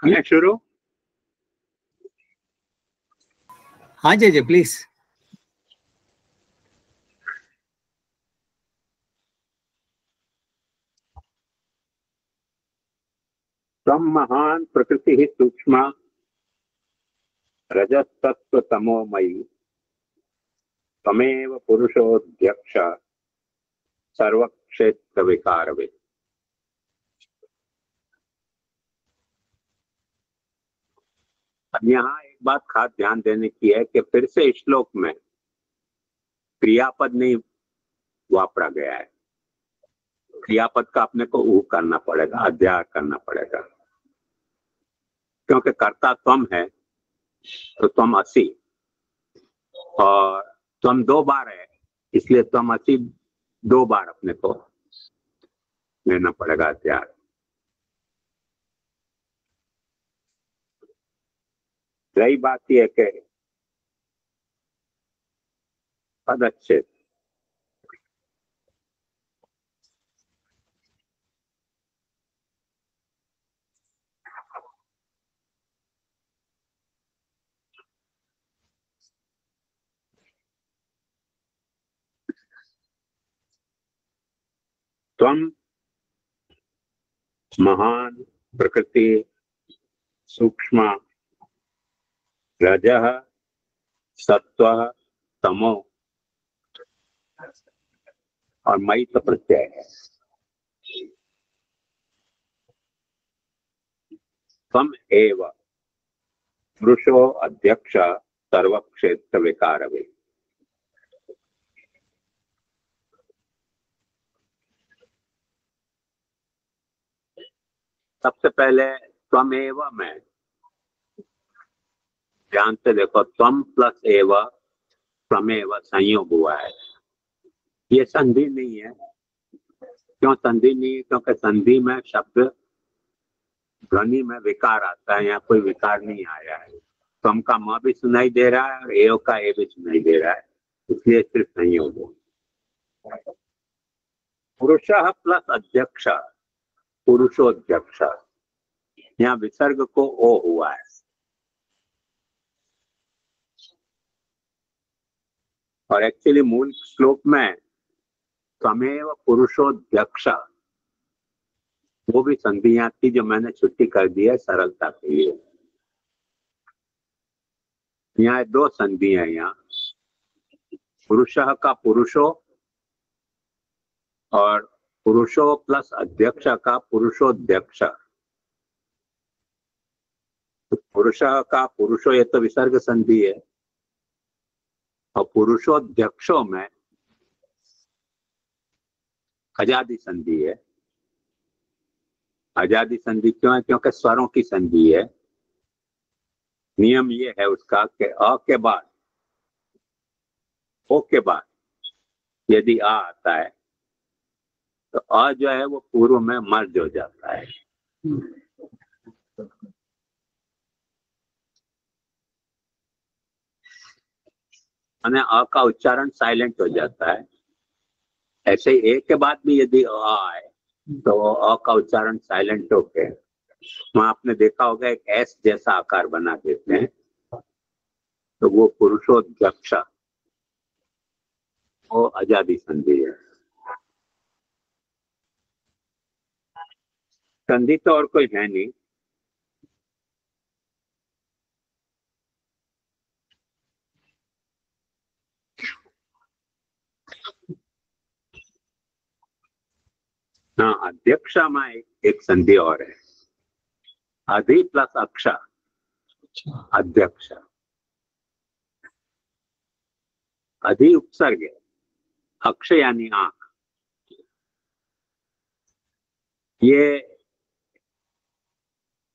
शुरू। हाँ जय प्लीज। त्वं महान प्रकृति सूक्ष्म रजस्तत्व तमोमयी त्वमेव पुरुषोऽध्यक्ष सर्वक्षेत्र विकारवे। अब यहाँ एक बात खास ध्यान देने की है कि फिर से इस श्लोक में क्रियापद नहीं वापरा गया है। क्रियापद का अपने को ऊ करना पड़ेगा, अध्याय करना पड़ेगा, क्योंकि कर्ता त्वम है तो त्वम असि, और त्वम 2 बार है इसलिए त्वम असि 2 बार अपने को लेना पड़ेगा अध्याय। रही बात यह कि पदच्छेद, त्वम महान प्रकृति सूक्ष्म रजः सत्व तमो और मई तो प्रत्यय है। त्वम एव पुरुषो अध्यक्ष सर्वक्षेत्र विकारवे। सबसे पहले त्वम एव में ध्यान से देखो, त्वम प्लस एव त्वमेव संयोग हुआ है। ये संधि नहीं है। क्यों संधि नहीं है? क्योंकि संधि में शब्द ध्वनि में विकार आता है, यहाँ कोई विकार नहीं आया है। त्वम का म भी सुनाई दे रहा है और एव का ए भी सुनाई दे रहा है, इसलिए सिर्फ संयोग हो। पुरुषः प्लस अध्यक्ष पुरुषोध्यक्ष, यहाँ विसर्ग को ओ हुआ है और एक्चुअली मूल श्लोक में त्वमेव पुरुषोध्यक्ष वो भी संधियां थी जो मैंने छुट्टी कर दी है सरलता के लिए। यहाँ 2 संधि है। यहाँ पुरुषः का पुरुषो और पुरुषो प्लस अध्यक्ष का पुरुषोध्यक्ष। तो पुरुषः का पुरुषो ये तो विसर्ग संधि है और पुरुषोध्यक्षों में अजादि संधि है। अजादि संधि क्यों है? क्योंकि स्वरों की संधि है। नियम ये है उसका कि अ के बाद ओ के बाद यदि आ आता है तो अ जो है वो पूर्व में मर्ज हो जाता है। यानी अ का उच्चारण साइलेंट हो जाता है। ऐसे ही ए के बाद भी यदि अ आए तो अ का उच्चारण साइलेंट होके वहां आपने देखा होगा एक एस जैसा आकार बना देते हैं, तो वो पुरुषोध्यक्ष वो अजादि संधि है। संधि तो और कोई है नहीं। हाँ, अध्यक्ष में एक संधि और है, अधि प्लस अक्ष अध्यक्ष। अधि उपसर्ग है, अक्ष यानी आंख। ये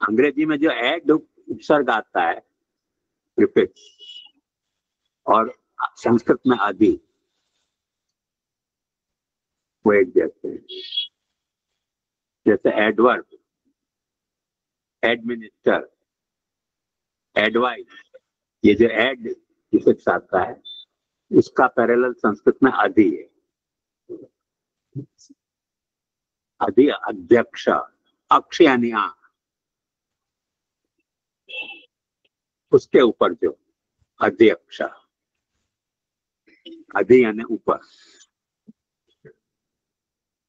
अंग्रेजी में जो एड उपसर्ग आता है प्रीफिक्स, और संस्कृत में अधि, वो एक जैसे हैं। जैसे एडवर्ब, एडमिनिस्टर, एडवाइस, ये जो एड प्रीफिक्स आता है इसका पैरेलल संस्कृत में अधि है। अधि अध्यक्ष, अक्ष यानी आंख। उसके ऊपर जो अध्यक्ष, अधि यानी ऊपर,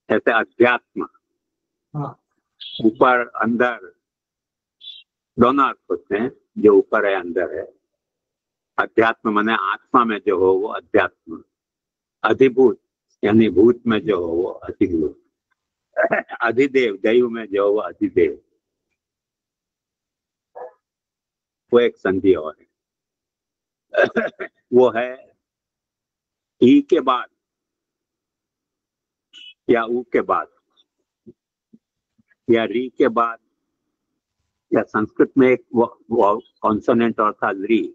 ऐसे अध्यात्म, ऊपर अंदर दोनों अर्थ होते हैं, जो ऊपर है अंदर है। अध्यात्म माने आत्मा में जो हो वो अध्यात्म, अधिभूत यानी भूत में जो हो वो अधिभूत, अधिदेव दैव में जो हो वो अधिदेव, वो एक संधि और है। वो है ई के बाद या ऊ के बाद या री के बाद, या संस्कृत में एक वो कॉन्सोनेंट और था री,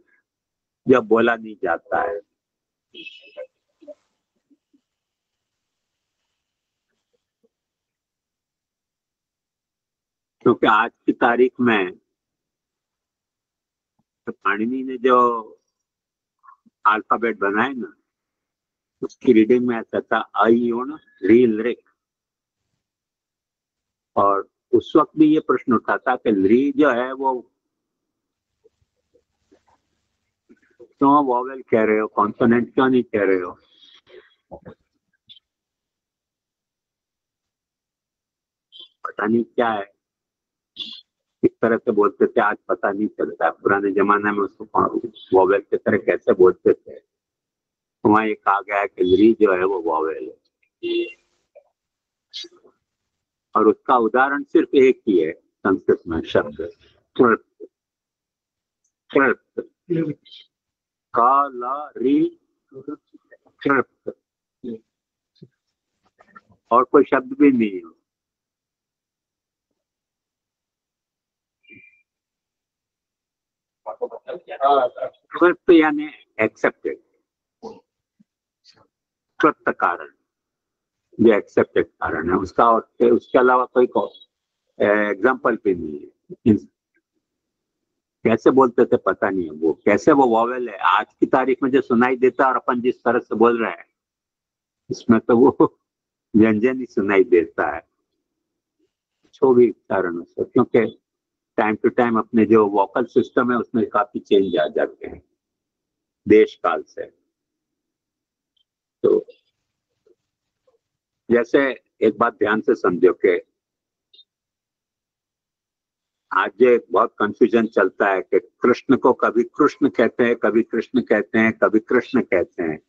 जब बोला नहीं जाता है। क्योंकि आज की तारीख में तो पाणिनि ने जो अल्फाबेट बनाए ना, उसकी रीडिंग में ऐसा था आई ओ ना, री लिरिक। और उस वक्त भी ये प्रश्न उठा था कि री जो है वो क्यों वॉवेल कह रहे हो, कॉन्सोनेंट क्यों नहीं कह रहे हो। पता नहीं क्या है, किस तरह से बोलते थे, आज पता नहीं चलता। पुराने जमाने में उसको वॉवेल की तरह कैसे बोलते थे, वहां ये कहा गया है कि री जो है वो वॉवेल है। और उसका उदाहरण सिर्फ एक ही है संस्कृत में, शब्द कृत। कृत, का ला री कृत, और कोई शब्द भी नहीं है। कृत यानी एक्सेप्टेड, कृत कारण, जो एक्सेप्टेड कारण है उसका, और उसके अलावा कोई एग्जाम्पल भी नहीं है। कैसे बोलते थे पता नहीं है, वो कैसे वो वॉवेल है आज की तारीख में जो सुनाई देता है, और अपन जिस तरह से बोल रहे हैं इसमें तो वो व्यंजन ही सुनाई देता है, जो भी कारणों से। क्योंकि टाइम टू टाइम अपने जो वोकल सिस्टम है उसमें काफी चेंज आ जाते हैं देश काल से। तो जैसे एक बात ध्यान से समझो कि आज जो बहुत कंफ्यूजन चलता है कि कृष्ण को कभी कृष्ण कहते हैं, कभी कृष्ण कहते हैं, कभी कृष्ण कहते हैं,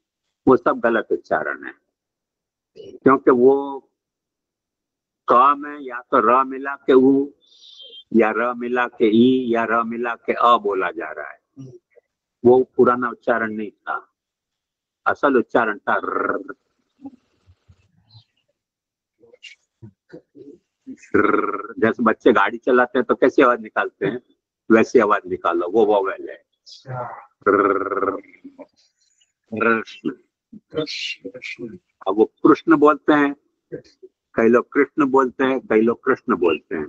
वो सब गलत उच्चारण है। क्योंकि वो क में या तो र मिला के ऊ, या र मिला के ई, या र मिला के अ बोला जा रहा है। वो पुराना उच्चारण नहीं था, असल उच्चारण था र। जैसे बच्चे गाड़ी चलाते हैं तो कैसी आवाज निकालते हैं, वैसी आवाज निकालो, वो वोवेल है। अब वो कृष्ण बोलते हैं, कई लोग कृष्ण बोलते हैं, कई लोग कृष्ण बोलते हैं।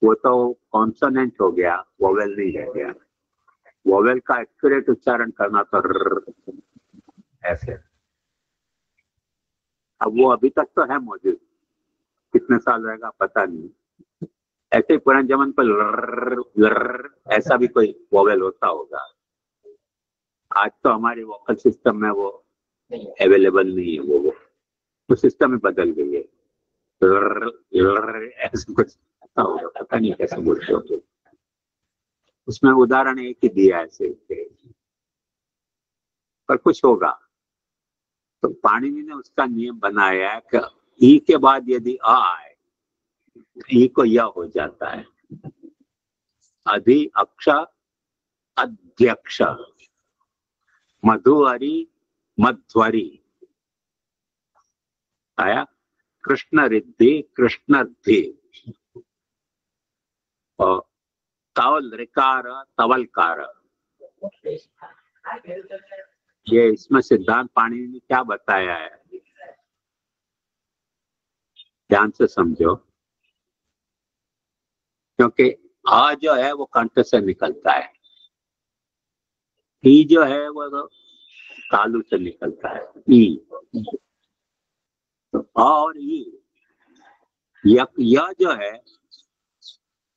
वो तो कॉन्सोनेंट हो गया, वोवेल नहीं रह गया। वोवेल का एक्यूरेट उच्चारण करना तो ऐसे। अब वो अभी तक तो है मौजूद, कितने साल रहेगा पता नहीं। ऐसे पुराने जमाने पर ऐसा भी कोई वोवेल होता होगा। आज तो हमारे वोकल सिस्टम में वो अवेलेबल नहीं है, वो सिस्टम में बदल गई है। ऐसा कुछ होगा, पता नहीं कैसे बोलते हो। उसमें उदाहरण एक ही दिया ऐसे, पर कुछ होगा। तो पाणिनि ने उसका नियम बनाया है कि ई के बाद यदि आ आए, ई को यह हो जाता है। अधि अक्ष अध्यक्ष, मधुहरि मध्वरी आया, कृष्ण रिद्धि कृष्णद्धि, और तवल ऋकार तवलकार। ये इसमें सिद्धांत पाणिनि ने क्या बताया है, ध्यान से समझो। क्योंकि आ जो है वो कंठ से निकलता है, ई जो है वो तो तालु से निकलता है। ई तो आ और ई, यह जो है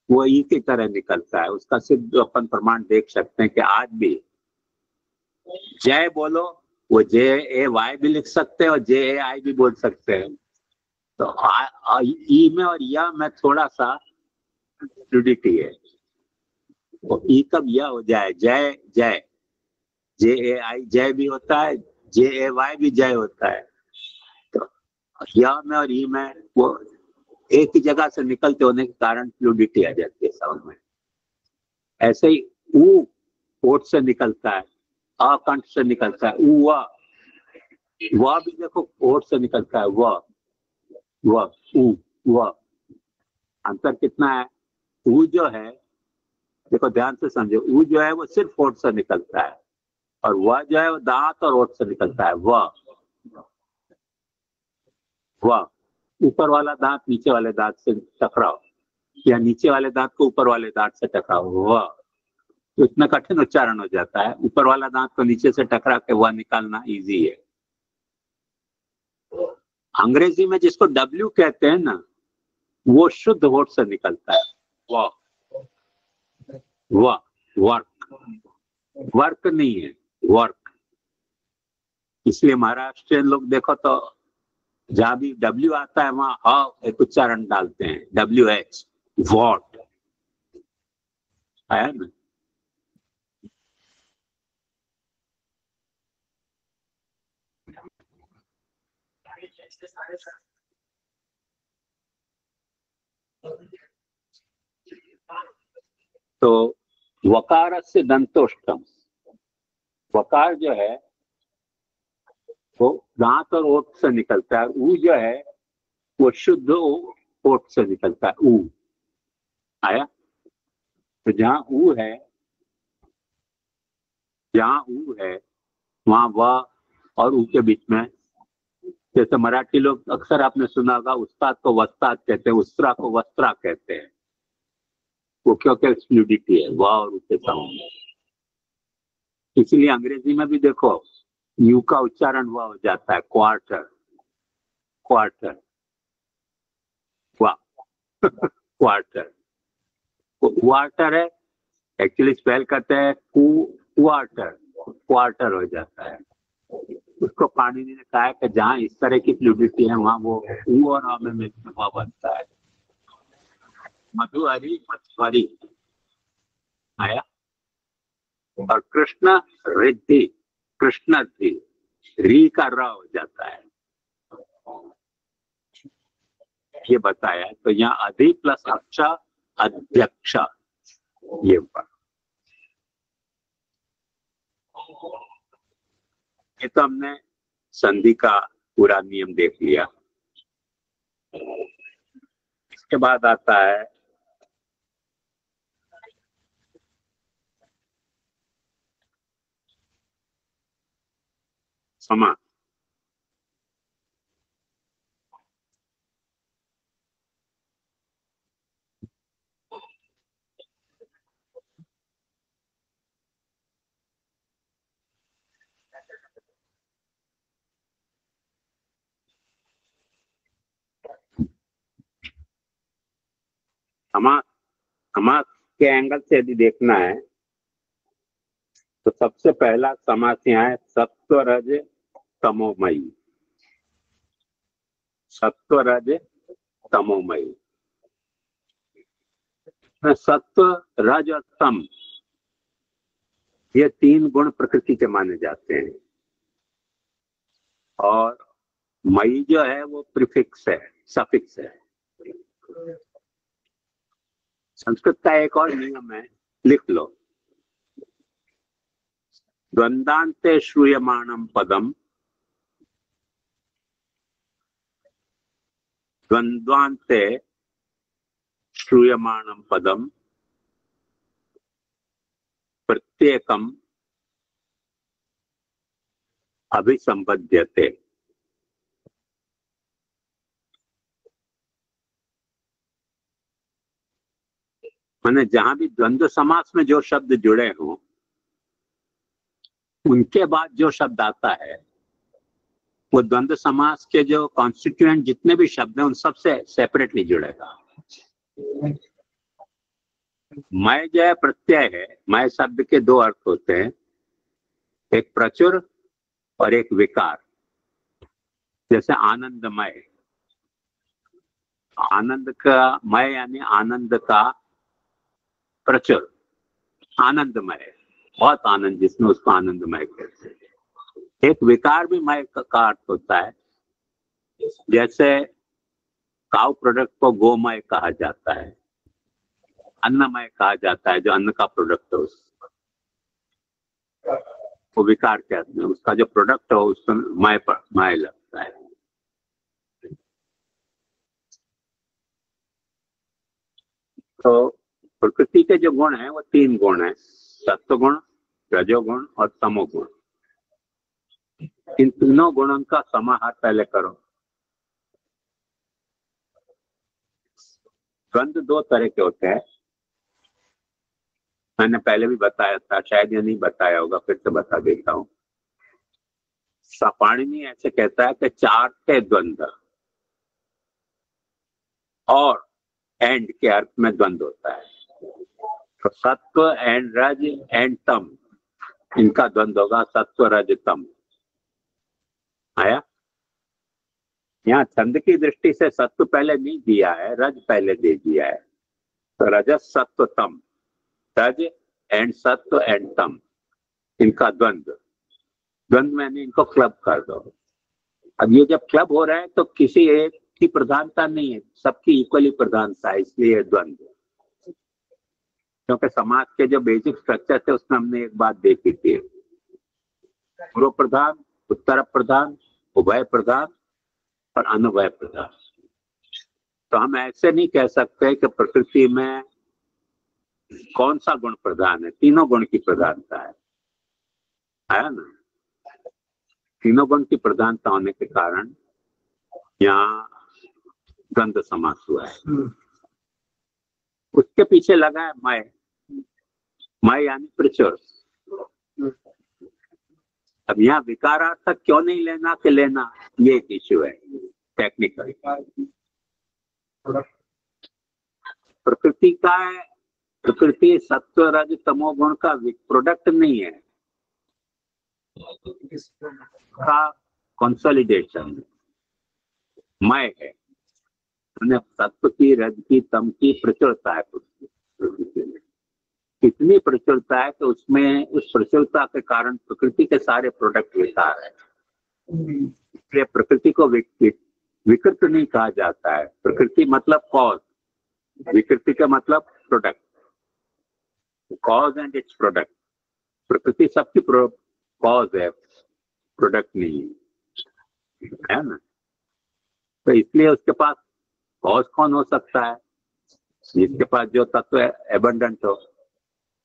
वो ई की तरह निकलता है। उसका सिद्ध अपन प्रमाण देख सकते हैं कि आज भी जय बोलो, वो जे ए वाई भी लिख सकते हैं और जे ए आई भी बोल सकते हैं। तो ई में और या में थोड़ा सा फ्लूडिटी है। तो ई कब या हो जाए, जय जय, जे ए आई जय भी होता है, जे ए वाई भी जय होता है। तो या में और ई में वो एक ही जगह से निकलते होने के कारण फ्लूडिटी आ जाती है साउंड में। ऐसे ही ऊ ओठ से निकलता है, अ कंठ से निकलता है, ऊ वह भी देखो ओठ से निकलता है, वह ऊ वह। अंतर कितना है? ऊ जो है, देखो ध्यान से समझो, ऊ जो है वो सिर्फ ओठ से निकलता है, और वह जो है वो दांत और ओठ से निकलता है। वह ऊपर वाला दांत नीचे वाले दांत से टकराओ, या नीचे वाले दांत को ऊपर वाले दांत से टकराओ, वह। तो इतना कठिन उच्चारण हो जाता है। ऊपर वाला दांत को नीचे से टकरा के वह निकालना इजी है। अंग्रेजी में जिसको डब्ल्यू कहते हैं ना, वो शुद्ध होठ से निकलता है। वह वर्क नहीं है, वर्क। इसलिए महाराष्ट्रियन लोग देखो तो जहां भी डब्ल्यू आता है वहां ह एक उच्चारण डालते हैं, WH, वॉट। आया ना? तो वकार से दंतोष्टम, वकार जो है वो दांत और ओठ से निकलता है। ऊ जो है वो शुद्ध ओठ से निकलता है, ऊ। आया? तो जहां ऊ है वहां व और ऊ के बीच में, जैसे मराठी लोग अक्सर आपने सुना होगा, उस्ताद को वस्ताद कहते हैं, उस्त्रा को वस्त्रा कहते हैं। वो क्योंकि फ्लूडिटी है वाह और उसके साउंड में। इसलिए अंग्रेजी में भी देखो यू का उच्चारण हुआ हो जाता है, क्वार्टर, क्वार्टर, वाह क्वार्टर। क्वार्टर है, एक्चुअली स्पेल करते हैं क्वार्टर, क्वार्टर हो जाता है। उसको पाणिनि ने कहा है कि जहां इस तरह की फ्लूडिटी है वहां वो ऊ और आ में मिक्स हुआ बनता है। मधुहरी मधुहरी। आया? और कृष्ण रिद्धि, कृष्ण थी, री का र हो जाता है, ये बताया। तो यहाँ अधि प्लस अच्छा अध्यक्ष, ये ये तो हमने संधि का पूरा नियम देख लिया। इसके बाद आता है समास। समास, समास के एंगल से यदि देखना है तो सबसे पहला समास यहाँ है सत्व रज तमोमयी, सत्व रज तमोमयी। सत्व रज और तम, ये तीन गुण प्रकृति के माने जाते हैं, और मई जो है वो प्रीफिक्स है, सफिक्स है। संस्कृत का एक और नियम है, लिख लो, द्वंद्वान्ते श्रूयमाणम पदम, द्वंद्वान्ते श्रूयमाणम पदम प्रत्येकम अभिसंबध्यते। माने जहां भी द्वंद्व समास में जो शब्द जुड़े हों, उनके बाद जो शब्द आता है वो द्वंद्व समास के जो कॉन्स्टिट्यूएंट जितने भी शब्द हैं उन सब से सेपरेटली जुड़ेगा। मय जो है प्रत्यय है। मय शब्द के दो अर्थ होते हैं, एक प्रचुर और एक विकार। जैसे आनंदमय, आनंद का मय यानी आनंद का प्रचुर, आनंदमय, बहुत आनंद जिसमें उसको आनंदमय कहते हैं। एक विकार भी मय का अर्थ होता है, जैसे काउ प्रोडक्ट को गोमय कहा जाता है, अन्नमय कहा जाता है, जो अन्न का प्रोडक्ट है उसको वो विकार कहते हैं। उसका जो प्रोडक्ट हो उसमें मय लगता है। तो प्रकृति के जो गुण हैं वो तीन गुण हैं, सत्वगुण, रजोगुण और तमोगुण। इन तीनों गुणों का समाहार पहले करो। द्वंद्व दो तरह के होते हैं, मैंने पहले भी बताया था, शायद ये नहीं बताया होगा, फिर से बता देता हूँ। पाणिनि ऐसे कहता है कि चार के द्वंद्व और एंड के अर्थ में द्वंद्व होता है। तो सत्व एंड रज एंड तम, इनका द्वंद्व होगा सत्व रज तम। आया? यहाँ छंद की दृष्टि से सत्व पहले नहीं दिया है, रज पहले दे दिया है। तो रजस सत्व तम, रज एंड सत्व एंड तम, इनका द्वंद्व। द्वंद्व मैंने इनको क्लब कर दो। अब ये जब क्लब हो रहा है तो किसी एक की प्रधानता नहीं है, सबकी इक्वली प्रधानता है, इसलिए द्वंद्व। क्योंकि समाज के जो बेसिक स्ट्रक्चर थे उसमें हमने एक बात देखी थी, पूर्व प्रधान, उत्तर प्रधान, उभय प्रधान और अनुभय प्रधान। तो हम ऐसे नहीं कह सकते कि प्रकृति में कौन सा गुण प्रधान है, तीनों गुण की प्रधानता है ना। तीनों गुण की प्रधानता होने के कारण यहाँ द्वंद्व समास हुआ है। उसके पीछे लगा है मय, मय यानी प्रचुर। अब यहाँ विकारार्थक क्यों नहीं लेना कि लेना, ये एक इश्यू है टेक्निकल। प्रकृति का है, प्रकृति सत्व रज तमोगुण का प्रोडक्ट नहीं है, का कंसोलिडेशन मय है। सत्व की, रज की, तम की प्रचुरता है प्रकृति में। इतनी प्रचुरता है कि उसमें, उस प्रचुरता के कारण प्रकृति के सारे प्रोडक्ट विकार है। इसलिए प्रकृति को विकृत नहीं कहा जाता है। प्रकृति मतलब कॉज, विकृति का मतलब product, cause and it's product. प्रकृति सबकी कॉज है, प्रोडक्ट नहीं है ना। तो इसलिए उसके पास कॉज कौन हो सकता है, जिसके पास जो तत्व एबंडेंट हो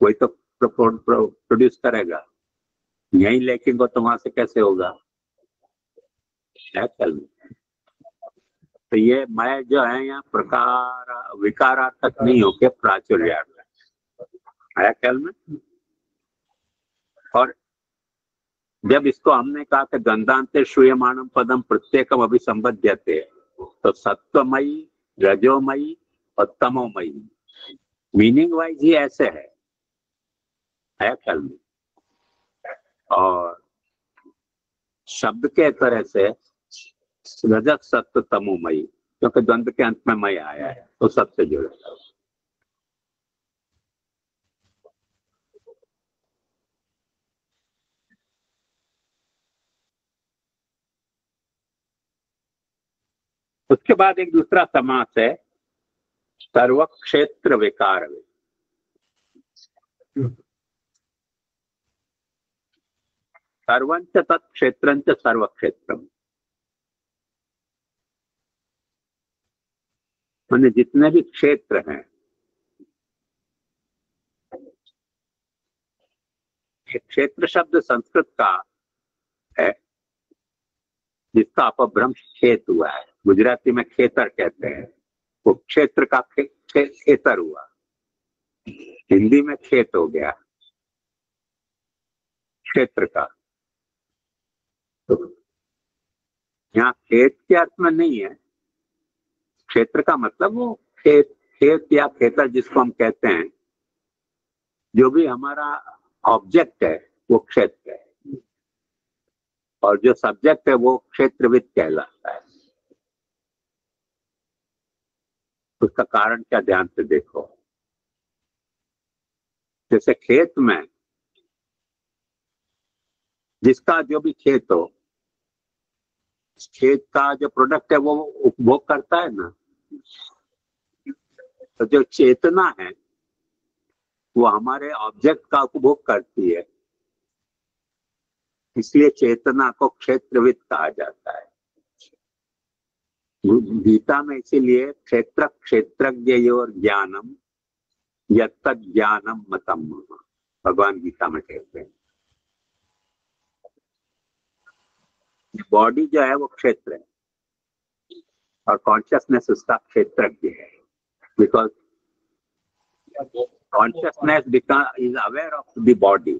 वही तो प्रोड्यूस करेगा। यही लेकिन वो तो वहां से कैसे होगा, चल। तो ये मैं जो है यहाँ प्रकार विकारार्थक नहीं होके प्राचुर्यार्थक आया ख्याल में। और जब इसको हमने कहा कि गंधांते श्रूयमाणम पदम प्रत्येकम अभिसंबध्यते, तो सत्वमयी, रजोमयी और तमोमयी, मीनिंग वाइज ही ऐसे है, आया ख्याल में। और शब्द के तरह से रजत सत्व तमोमयी, क्योंकि द्वंद्व के अंत में मय आया है तो सबसे जुड़े। उसके बाद एक दूसरा समास है सर्वक्षेत्र विकार। सर्वंच तत्क्षेत्रंच सर्वक्षेत्रम, माने जितने भी क्षेत्र हैं, क्षेत्र शब्द संस्कृत का है जिसका अपभ्रंश खेत हुआ है, गुजराती में खेतर कहते हैं, वो क्षेत्र का खेतर हुआ, हिंदी में खेत हो गया क्षेत्र का। तो यहाँ खेत के अर्थ में नहीं है, क्षेत्र का मतलब वो खेत, खेत या खेतर जिसको हम कहते हैं जो भी हमारा ऑब्जेक्ट है वो क्षेत्र है, और जो सब्जेक्ट है वो क्षेत्रविद कहलाता है। उसका कारण क्या, ध्यान से देखो। जैसे खेत में, जिसका जो भी खेत हो, खेत का जो प्रोडक्ट है वो उपभोग करता है ना। तो जो चेतना है वो हमारे ऑब्जेक्ट का उपभोग करती है, इसलिए चेतना को क्षेत्रविद कहा जाता है। गीता में इसीलिए क्षेत्र क्षेत्रज्ञयोर ज्ञानम यत्तद् ज्ञानम मतम, भगवान गीता में कहते हैं। बॉडी जो है वो क्षेत्र है और कॉन्शियसनेस उसका क्षेत्रज्ञ है, because consciousness is aware of the body,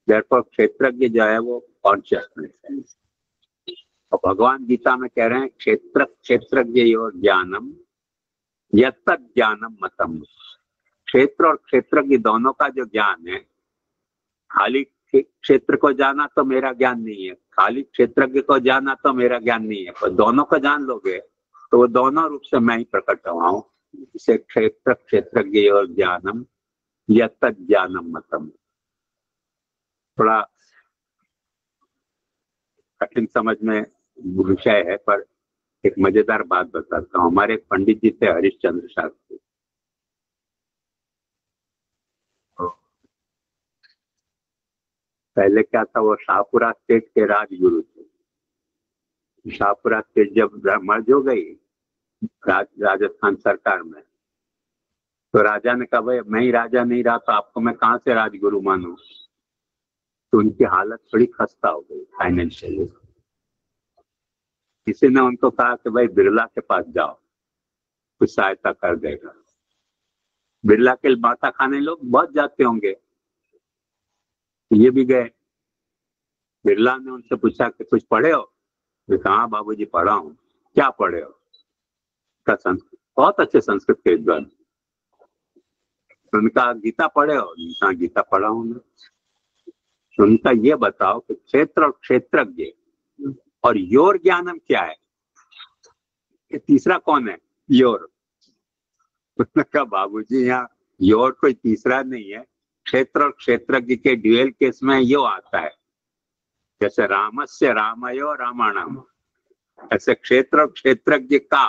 therefore क्षेत्रज्ञ जो है वो कॉन्शियसनेस है। और भगवान गीता में कह रहे हैं क्षेत्र क्षेत्रज्ञयोर ज्ञानम यत्तद् ज्ञानम मतम। क्षेत्र और क्षेत्रज्ञ दोनों का जो ज्ञान है, खाली क्षेत्र को जाना तो मेरा ज्ञान नहीं है, खाली क्षेत्रज्ञ को जाना तो मेरा ज्ञान नहीं है, पर दोनों को जान लोगे तो वो दोनों रूप से मैं ही प्रकट हुआ हूं। इसे क्षेत्र क्षेत्रज्ञ और ज्ञानम यत्तद् ज्ञानम मतम। थोड़ा कठिन समझ में विषय है, पर एक मजेदार बात बताता हूँ। हमारे एक पंडित जी थे, हरिश्चंद्र शास्त्री। पहले क्या था, वो शाहपुरा स्टेट के राजगुरु थे। शाहपुरा स्टेट जब मर्ज हो गई राजस्थान सरकार में, तो राजा ने कहा भाई मैं ही राजा नहीं रहा तो आपको मैं कहाँ से राजगुरु मानूं। तो उनकी हालत थोड़ी खस्ता हो गई फाइनेंशियली। किसी ने उनको कहा कि भाई बिरला के पास जाओ, कुछ सहायता कर देगा। बिरला के माता खाने लोग बहुत जाते होंगे, ये भी गए। बिरला ने उनसे पूछा कि कुछ पढ़े हो? हाँ बाबूजी पढ़ा हूँ। क्या पढ़े हो? का संस्कृत, बहुत अच्छे संस्कृत के विद्वान। उनका गीता पढ़े हो? हाँ गीता पढ़ा हूँ मैं। उनका ये बताओ कि क्षेत्र और क्षेत्रज्ञ और योर ज्ञानम क्या है? ये तीसरा कौन है? योर। उसने कहा बाबूजी यहाँ योर कोई तीसरा नहीं है, क्षेत्र और क्षेत्रज्ञ के ड्यूएल केस में यो आता है। जैसे रामस्य रामयो रामायणम, ऐसे क्षेत्र और क्षेत्रज्ञ का।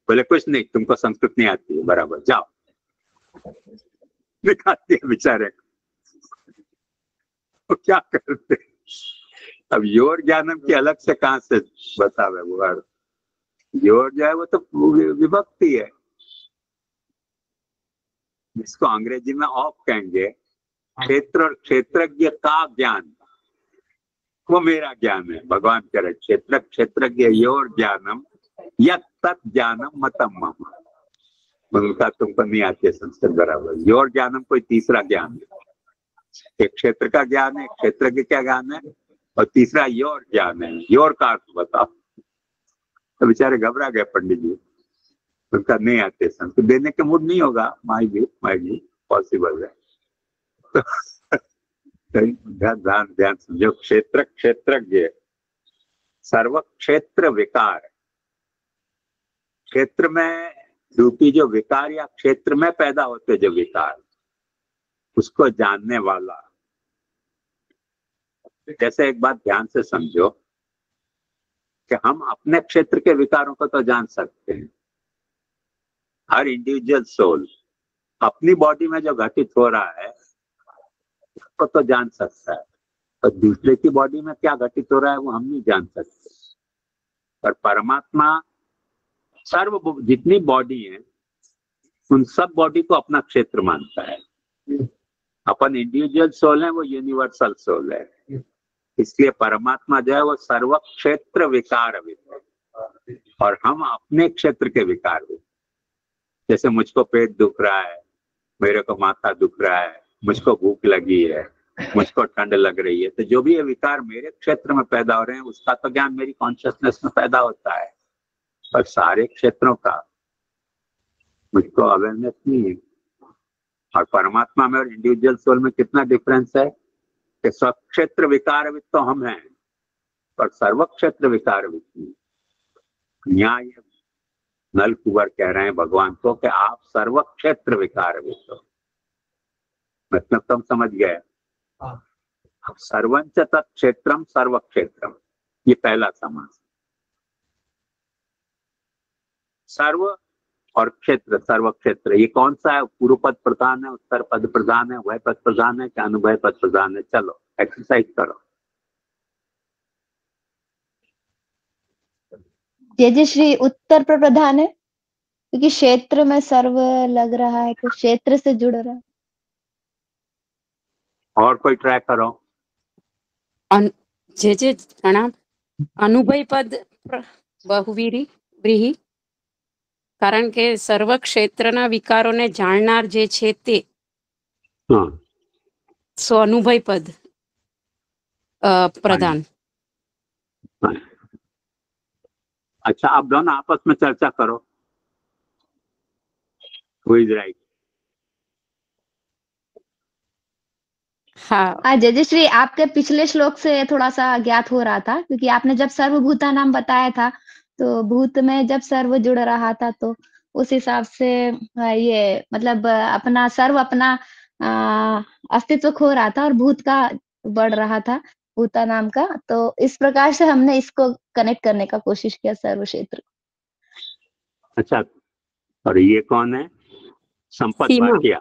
बोले कुछ नहीं, तुमको संस्कृत नहीं आती है, बराबर जाओ। दिखाते हैं बेचारे तो क्या करते। अब योर ज्ञानम की अलग से कहां से बतावे वो। योर जो है वो तो विभक्ति है, जिसको अंग्रेजी में ऑफ कहेंगे। क्षेत्र और क्षेत्रज्ञ का ज्ञान वो मेरा ज्ञान है। भगवान कह रहे क्षेत्र क्षेत्रज्ञ योर ज्ञानम यत्तद् ज्ञानम मतम मम। उनका तुमको नहीं आती है संस्कृत बराबर। योर ज्ञानम कोई तीसरा ज्ञान है। एक क्षेत्र का ज्ञान है, क्षेत्र के क्या ज्ञान है, और तीसरा योर ज्ञान है। योर का अर्थ बताओ। तो बेचारे घबरा गए पंडित जी, उनका नहीं आते संस्कृत, देने के मूड नहीं होगा। माई भी पॉसिबल है। ध्यान समझो। क्षेत्र क्षेत्रज्ञ सर्व क्षेत्र विकार, क्षेत्र में रूपी जो विकार या क्षेत्र में पैदा होते जो विकार, उसको जानने वाला। जैसे एक बात ध्यान से समझो कि हम अपने क्षेत्र के विकारों को तो जान सकते हैं। हर इंडिविजुअल सोल अपनी बॉडी में जो घटित हो रहा है उसको तो जान सकता है, और दूसरे की बॉडी में क्या घटित हो रहा है वो हम नहीं जान सकते। पर परमात्मा सर्व जितनी बॉडी है उन सब बॉडी को अपना क्षेत्र मानता है। अपन इंडिविजुअल सोल है, वो यूनिवर्सल सोल है। इसलिए परमात्मा जो है वो सर्व क्षेत्र विकार है, और हम अपने क्षेत्र के विकार हैं। जैसे मुझको पेट दुख रहा है, मेरे को माथा दुख रहा है, मुझको भूख लगी है, मुझको ठंड लग रही है, तो जो भी ये विकार मेरे क्षेत्र में पैदा हो रहे हैं उसका तो ज्ञान मेरी कॉन्शियसनेस में पैदा होता है, पर सारे क्षेत्रों का मुझको अवेयरनेस नहीं है। और परमात्मा में और इंडिविजुअल सोल में कितना डिफरेंस है कि स्वक्षेत्र विकारवित तो हम हैं पर सर्वक्षेत्र विकारवित नहीं। यहाँ ये नल कुंवर कह रहे हैं भगवान को कि आप सर्वक्षेत्र विकारवित हो। मतलब तुम समझ गए। अब सर्वंच तत्क्षेत्रम सर्वक्षेत्रम, ये पहला समास। सर्व और क्षेत्र, सर्वक्षेत्र, ये कौन सा है? पूर्व पद प्रधान है, उत्तर पद प्रधान है, वह पद प्रधान है, क्या अनुभव पद प्रधान है? चलो एक्सरसाइज करो। जय श्री उत्तर पर प्रधान है क्योंकि क्षेत्र में सर्व लग रहा है तो क्षेत्र से जुड़ रहा है। और कोई ट्राई करो। जे प्रणाम। अनुभव पद बहुवीरी व्रीहि, કારણ કે સર્વ ક્ષેત્રના વિકારોને જાણનાર જે છે તે સો અનુભય પદ प्रधान। अच्छा, आप दोनों आपस में चर्चा करो। Who is right? हाँ जय श्री, आपके पिछले श्लोक से थोड़ा सा ज्ञात हो रहा था क्योंकि आपने जब सर्वभूता नाम बताया था तो भूत में जब सर्व जुड़ रहा था तो उस हिसाब से ये मतलब अपना सर्व अपना अस्तित्व खो रहा था और भूत का बढ़ रहा था भूता नाम का। तो इस प्रकार से हमने इसको कनेक्ट करने का कोशिश किया सर्व क्षेत्र। अच्छा, और ये कौन है? संपत भाटिया।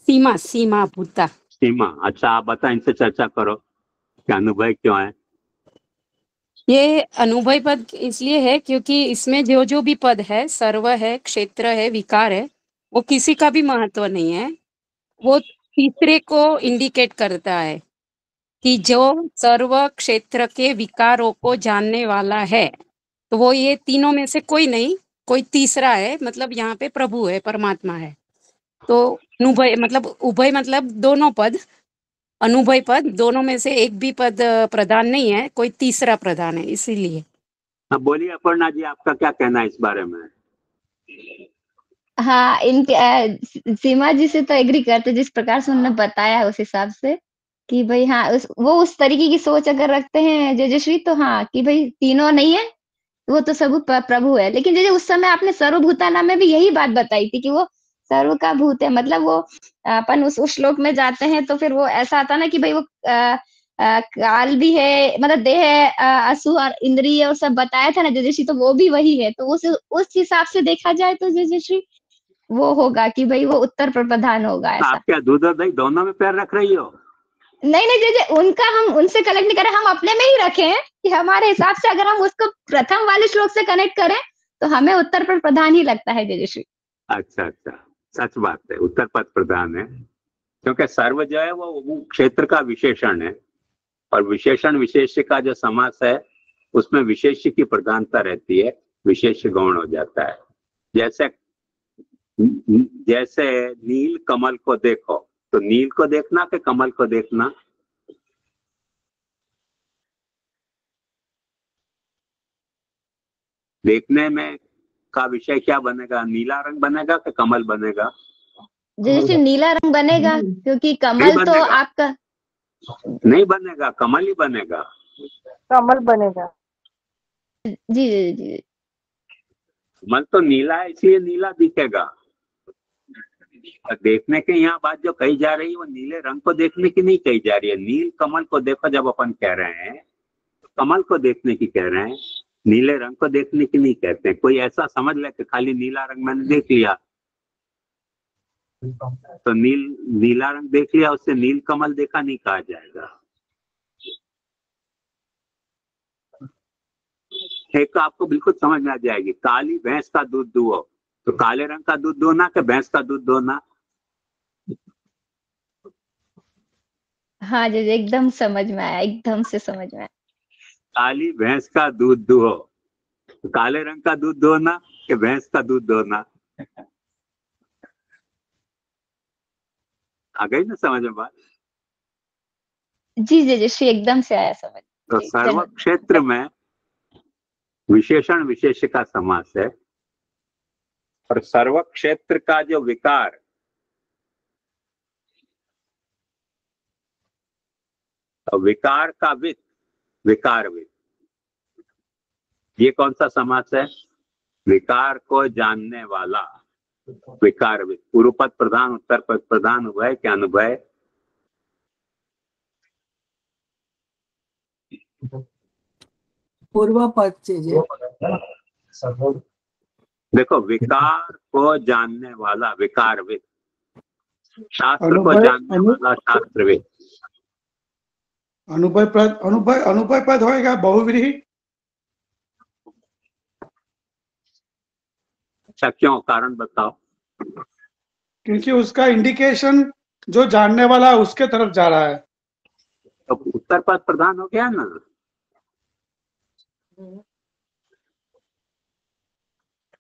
सीमा सीमा भूता सीमा। अच्छा, आप बता, इनसे चर्चा करो कि अनुभव क्यों है? ये अनुभव पद इसलिए है क्योंकि इसमें जो जो भी पद है, सर्व है, क्षेत्र है, विकार है, वो किसी का भी महत्व नहीं है, वो तीसरे को इंडिकेट करता है कि जो सर्व क्षेत्र के विकारों को जानने वाला है तो वो ये तीनों में से कोई नहीं, कोई तीसरा है। मतलब यहाँ पे प्रभु है, परमात्मा है। तो अनुभय मतलब उभय मतलब दोनों पद, अनुभव पद दोनों में से एक भी पद प्रधान नहीं है, कोई तीसरा प्रधान है, इसीलिए। बोलिए अपर्णा जी, आपका क्या कहना है इस बारे में? हाँ, इनके सीमा जी से तो एग्री करते, जिस प्रकार से उन्होंने बताया उस हिसाब से कि भाई हाँ वो उस तरीके की सोच अगर रखते हैं जयश्री तो हाँ कि भाई तीनों नहीं है, वो तो सब प्रभु है। लेकिन जैसे उस समय आपने सर्वभूतानाम में भी यही बात बताई थी कि वो सर्व का भूत है। मतलब वो अपन उस श्लोक में जाते हैं तो फिर वो ऐसा आता ना कि भाई वो काल भी है, मतलब देह है, असु और इंद्रिय और सब बताया था ना जयश्री, तो वो भी वही है। तो उस हिसाब से देखा जाए तो जयश्री वो होगा कि भाई वो उत्तर पर प्रधान होगा। ऐसा आप क्या दूध और दही दोनों में पैर रख रही हो? नहीं जय, उनका हम उनसे कनेक्ट नहीं करें, हम अपने में ही रखे हैं कि हमारे हिसाब से अगर हम उसको प्रथम वाले श्लोक से कनेक्ट करें तो हमें उत्तर पर प्रधान ही लगता है जयश्री। अच्छा, सच बात है, उत्तर पद प्रधान है क्योंकि सर्व जो है वो क्षेत्र का विशेषण है और विशेषण विशेष्य का जो समास है उसमें विशेष्य की प्रधानता रहती है, विशेष्य गौण हो जाता है। जैसे नील कमल को देखो, तो नील को देखना कि कमल को देखना? देखने में का विषय क्या बनेगा? नीला रंग बनेगा कि कमल बनेगा? जैसे नीला रंग बनेगा क्योंकि कमल तो आपका नहीं बनेगा, कमल ही बनेगा। कमल बनेगा। जी। कमल तो नीला है इसलिए नीला दिखेगा। देखने के यहाँ बात जो कही जा रही है वो नीले रंग को देखने की नहीं कही जा रही है। नील कमल को देखो जब अपन कह रहे हैं तो कमल को देखने की कह रहे हैं, नीले रंग को देखने की नहीं कहते हैं। कोई ऐसा समझ ले कि खाली नीला रंग मैंने देख लिया तो नीला रंग देख लिया, उससे नील कमल देखा नहीं कहा जाएगा। एक आपको बिल्कुल समझ में आ जाएगी, काली भैंस का दूध दुहो, तो काले रंग का दूध दोना कि भैंस का दूध दोना? हाँ जी, एकदम समझ में आया, एकदम से समझ में आया। काली भैंस का दूध दुहो, तो काले रंग का दूध दोना कि भैंस का दूध दोना? आ गई ना समझ में बात? जी एकदम से आया समझ। तो सर्व क्षेत्र में विशेषण विशेष्य का समास है और सर्व क्षेत्र का जो विकार और विकार का वित, विकार वित, ये कौन सा समास है? विकार को जानने वाला, विकार वित। पूर्व पद प्रधान, उत्तर पद प्रधान, उभय क्या अनुभय? पूर्व पद चीजें। देखो, विकार को जानने वाला विकारविद, शास्त्र को अनुभय जानने वाला शास्त्रविद। अनुभय पद, अनुभय पद होएगा बहुव्रीहि। अच्छा, क्यों? कारण बताओ। क्योंकि उसका इंडिकेशन जो जानने वाला है उसके तरफ जा रहा है। तो उत्तर पद प्रधान हो गया ना।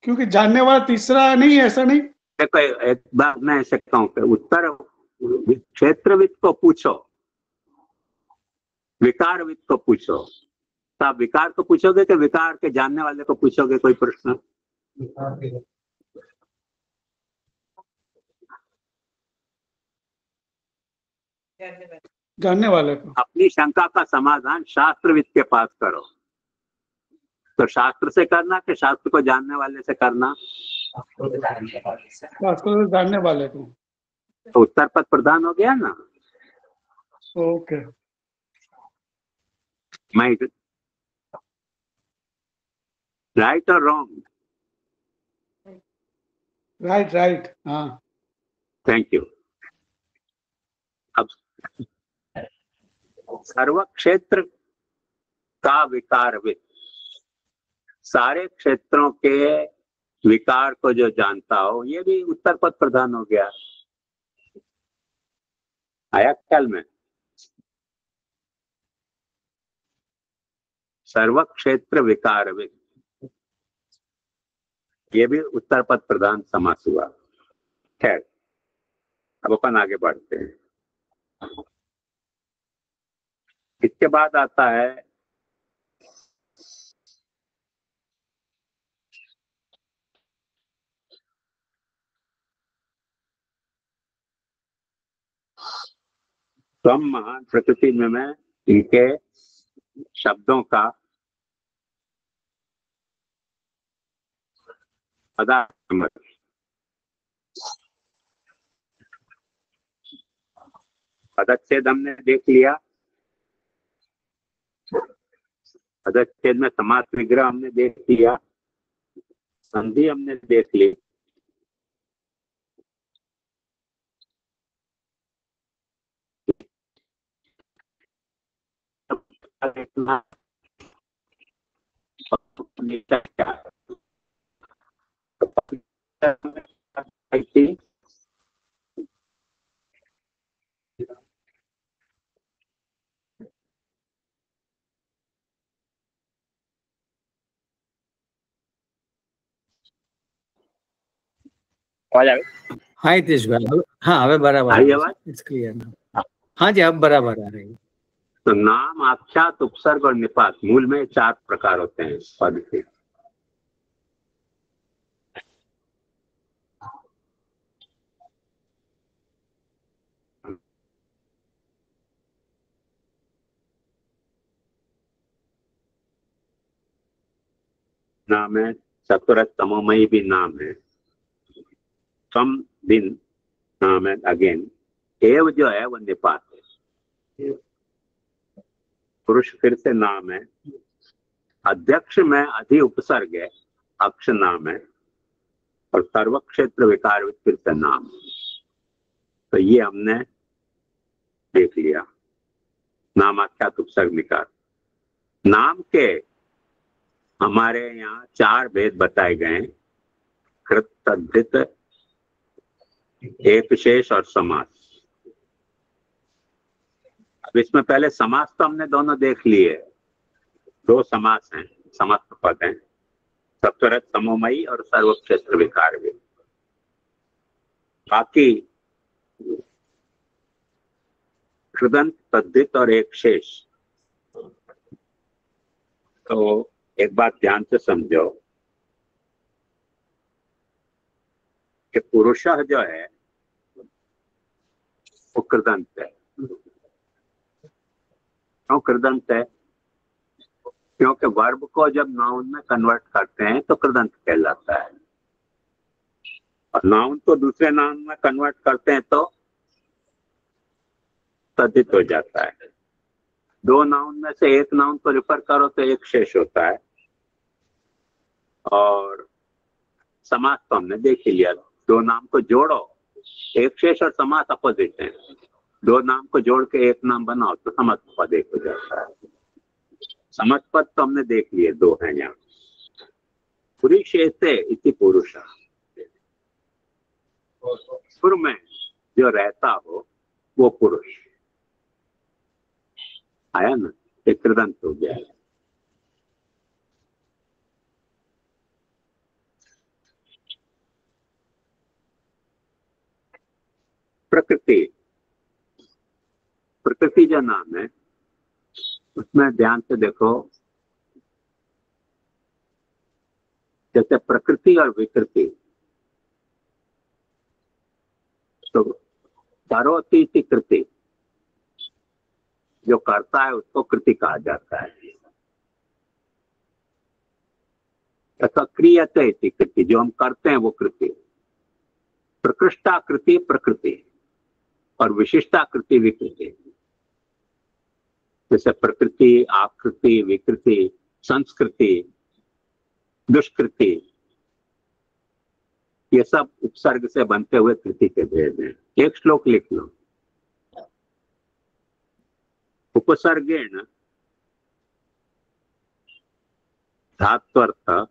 क्योंकि जानने वाला तीसरा नहीं है, ऐसा नहीं। देखो, एक बार मैं ऐसे कहूँ कि उत्तर क्षेत्रविद को पूछो, विकारविद को पूछो, तो आप विकार को पूछोगे कि विकार के जानने वाले को पूछोगे कोई प्रश्न? जानने वाले को। अपनी शंका का समाधान शास्त्रविद के पास करो। तो शास्त्र से करना कि शास्त्र को जानने वाले से करना? शास्त्र जानने वाले को। तो उत्तर पद प्रधान हो गया ना। ओके, मैं राइट और रॉन्ग? राइट राइट, हाँ। Thank you. अब सर्व क्षेत्र का विकारविद, सारे क्षेत्रों के विकार को जो जानता हो, ये भी उत्तर पद प्रधान हो गया। आया ख्याल में? सर्व क्षेत्र विकारविद, ये भी उत्तर पद प्रधान समास हुआ। खैर, अब अपन आगे बढ़ते हैं। इसके बाद आता है स्वम महान प्रकृति में मैं इनके शब्दों का पदच्छेद हमने देख लिया, पदच्छेद में समास विग्रह हमने देख लिया, संधि हमने देख ली। देखना हाँ हितेश भाई, हाँ हमें बराबर आई आवाज? इट्स क्लियर ना। हाँ जी, अब बराबर आ रही है। तो नाम, आख्यात, उपसर्ग और निपात, मूल में 4 प्रकार होते हैं पद के। नाम है, चतुरथ तमोमयी भी नाम है, सम दिन नाम है, अगेन एव जो है वो निपात है, पुरुष फिर से नाम है, अध्यक्ष में अधि उपसर्ग है, अक्ष नाम है, और सर्व क्षेत्र विकार फिर से नाम। तो ये हमने देख लिया, नाम, आख्यात, उपसर्ग, निकार। नाम के हमारे यहाँ 4 भेद बताए गए हैं, कृत, तद्धित, एक विशेष और समास। अब इसमें पहले समास तो हमने दोनों देख लिए, 2 समास हैं, समस्त पद हैं, सत्वरत समोमयी और सर्व क्षेत्र विकार भी। बाकी कृदंत, तद्धित और एक शेष। तो एक बात ध्यान से समझो कि पुरुषः जो है वो कृदंत है, क्यों कृदंत है? क्योंकि वर्ब को जब नाउन में कन्वर्ट करते हैं तो कृदंत कहलाता है, और नाउन को दूसरे नाउन में कन्वर्ट करते हैं तो तद्धित हो जाता है। दो नाउन में से एक नाउन को रिफर करो तो एक शेष होता है, और समास तो हमने देख ही लिया, दो नाम को जोड़ो, एक शेष और समास अपोजिट है, दो नाम को जोड़ के एक नाम बनाओ तो समस्त पद एक हो जाता है। समस्त पद तो हमने देख लिए, दो हैं यहाँ। पुरुषेते इति पुरुष, पुर में जो रहता हो वो पुरुष आया ना, एक कृदंत हो गया है। प्रकृति, प्रकृति जो नाम है उसमें ध्यान से देखो, जैसे प्रकृति और विकृति, तो करोति इति कृति, जो करता है उसको कृति कहा जाता है। ऐसा क्रियते इति कृति, जो हम करते हैं वो कृति। प्रकृष्टाकृति प्रकृति और विशिष्टाकृति विकृति। जैसे प्रकृति, आकृति, विकृति, संस्कृति, दुष्कृति, ये सब उपसर्ग से बनते हुए कृति के भेद हैं। एक श्लोक लिख लो। उपसर्गेण धात्वर्थ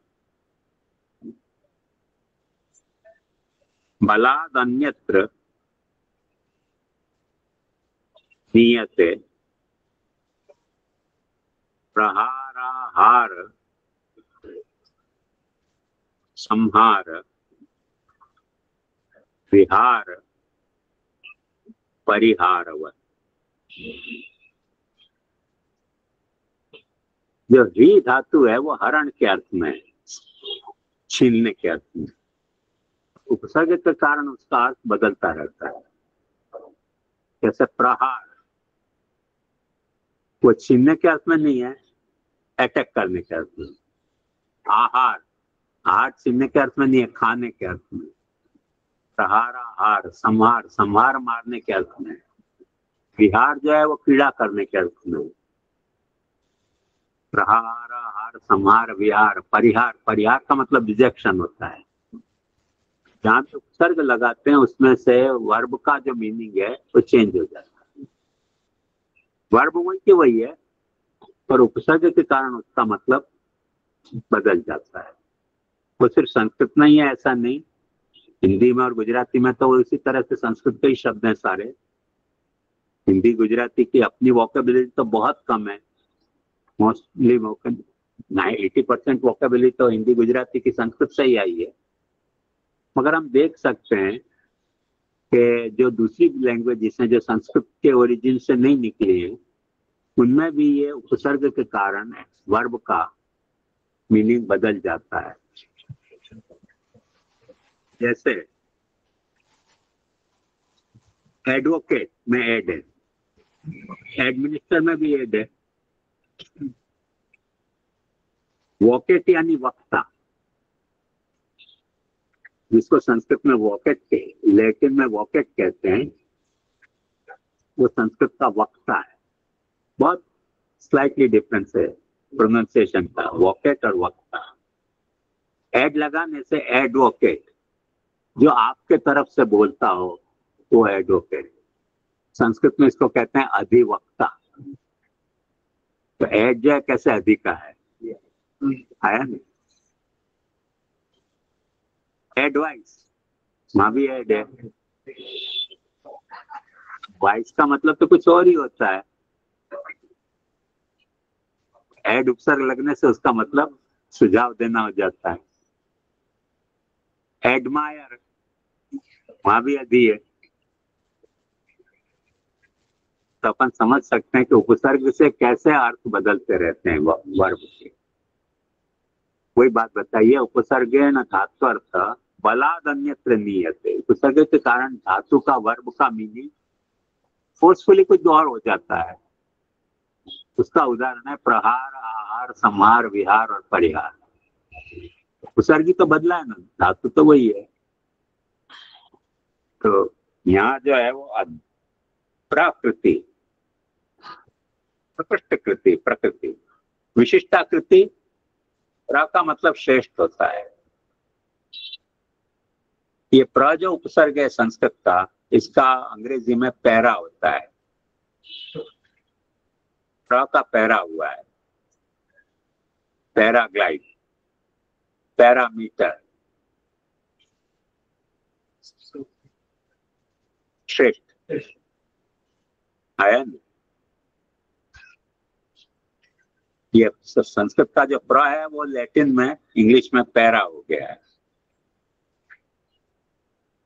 बलादन्यत्र नीयते प्रहाराहार संहार विहार परिहारवत। जो री धातु है वो हरण के अर्थ में है, छीनने के अर्थ में। उपसर्ग के कारण उसका अर्थ बदलता रहता है। जैसे प्रहार, वो छीनने के अर्थ में नहीं है, अटैक करने के अर्थ में। आहार, आहार छीनने के अर्थ में नहीं है, खाने के अर्थ में। प्रहाराहार, संहार, संहार मारने के अर्थ में। विहार जो है वो पीड़ा करने के अर्थ में। प्रहाराहार, संहार, विहार, परिहार, परिहार का मतलब रिजेक्शन होता है। जहां पे उपसर्ग लगाते हैं उसमें से वर्ब का जो मीनिंग है वो चेंज हो जाता है। वर्ब वही की वही है, पर उपसर्ग के कारण उसका मतलब बदल जाता है। वो सिर्फ संस्कृत में ही है ऐसा नहीं, हिंदी में और गुजराती में तो इसी तरह से संस्कृत के ही शब्द हैं सारे। हिंदी गुजराती की अपनी वोकेबुलरी तो बहुत कम है, मोस्टली 80% वोकेबुलरी तो हिंदी गुजराती की संस्कृत से ही आई है। मगर हम देख सकते हैं कि जो दूसरी लैंग्वेजेस हैं जो संस्कृत के ओरिजिन से नहीं निकली हैं, उनमें भी ये उपसर्ग के कारण वर्ब का मीनिंग बदल जाता है। जैसे एडवोकेट में एड है, एडमिनिस्टर में भी एड है। वोकेट यानी वक्ता, जिसको संस्कृत में वोकेट के लैटिन में वोकेट कहते हैं, वो संस्कृत का वक्ता है। बहुत स्लाइटली डिफरेंस है प्रोनाउंसिएशन का, वोकेट और वक्ता। एड लगाने से एडवोकेट, जो आपके तरफ से बोलता हो वो एडवोकेट। संस्कृत में इसको कहते हैं अधिवक्ता। तो एड जो है कैसे अधि का है, आया नहीं। एडवाइस, वहां भी एड है। वाइस का मतलब तो कुछ और ही होता है। एड उपसर्ग लगने से उसका मतलब सुझाव देना हो जाता है। एडमायर, वहां भी अधि है। तो अपन समझ सकते हैं कि उपसर्ग से कैसे अर्थ बदलते रहते हैं वर्ब के। वही बात बताइए, उपसर्गे न धातु अर्थ बलाद अन्यत्र नीयते। उपसर्ग के कारण धातु का वर्ब का मीनिंग फोर्सफुली कुछ और हो जाता है। उसका उदाहरण है प्रहार, आहार, संहार, विहार और परिहार। उपसर्गी तो बदला है ना, धातु तो वही है। तो यहाँ जो है वो प्राकृति, प्रकृष्टकृति, प्रकृति, विशिष्टाकृति, प्र का मतलब श्रेष्ठ होता है। ये प्र जो उपसर्ग है संस्कृत का, इसका अंग्रेजी में पैरा होता है। प्र का पैरा हुआ है, पैराग्लाइड, पैरामीटर, श्रेष्ठ आया ना। ये संस्कृत का जो प्र है वो लैटिन में, इंग्लिश में पैरा हो गया है।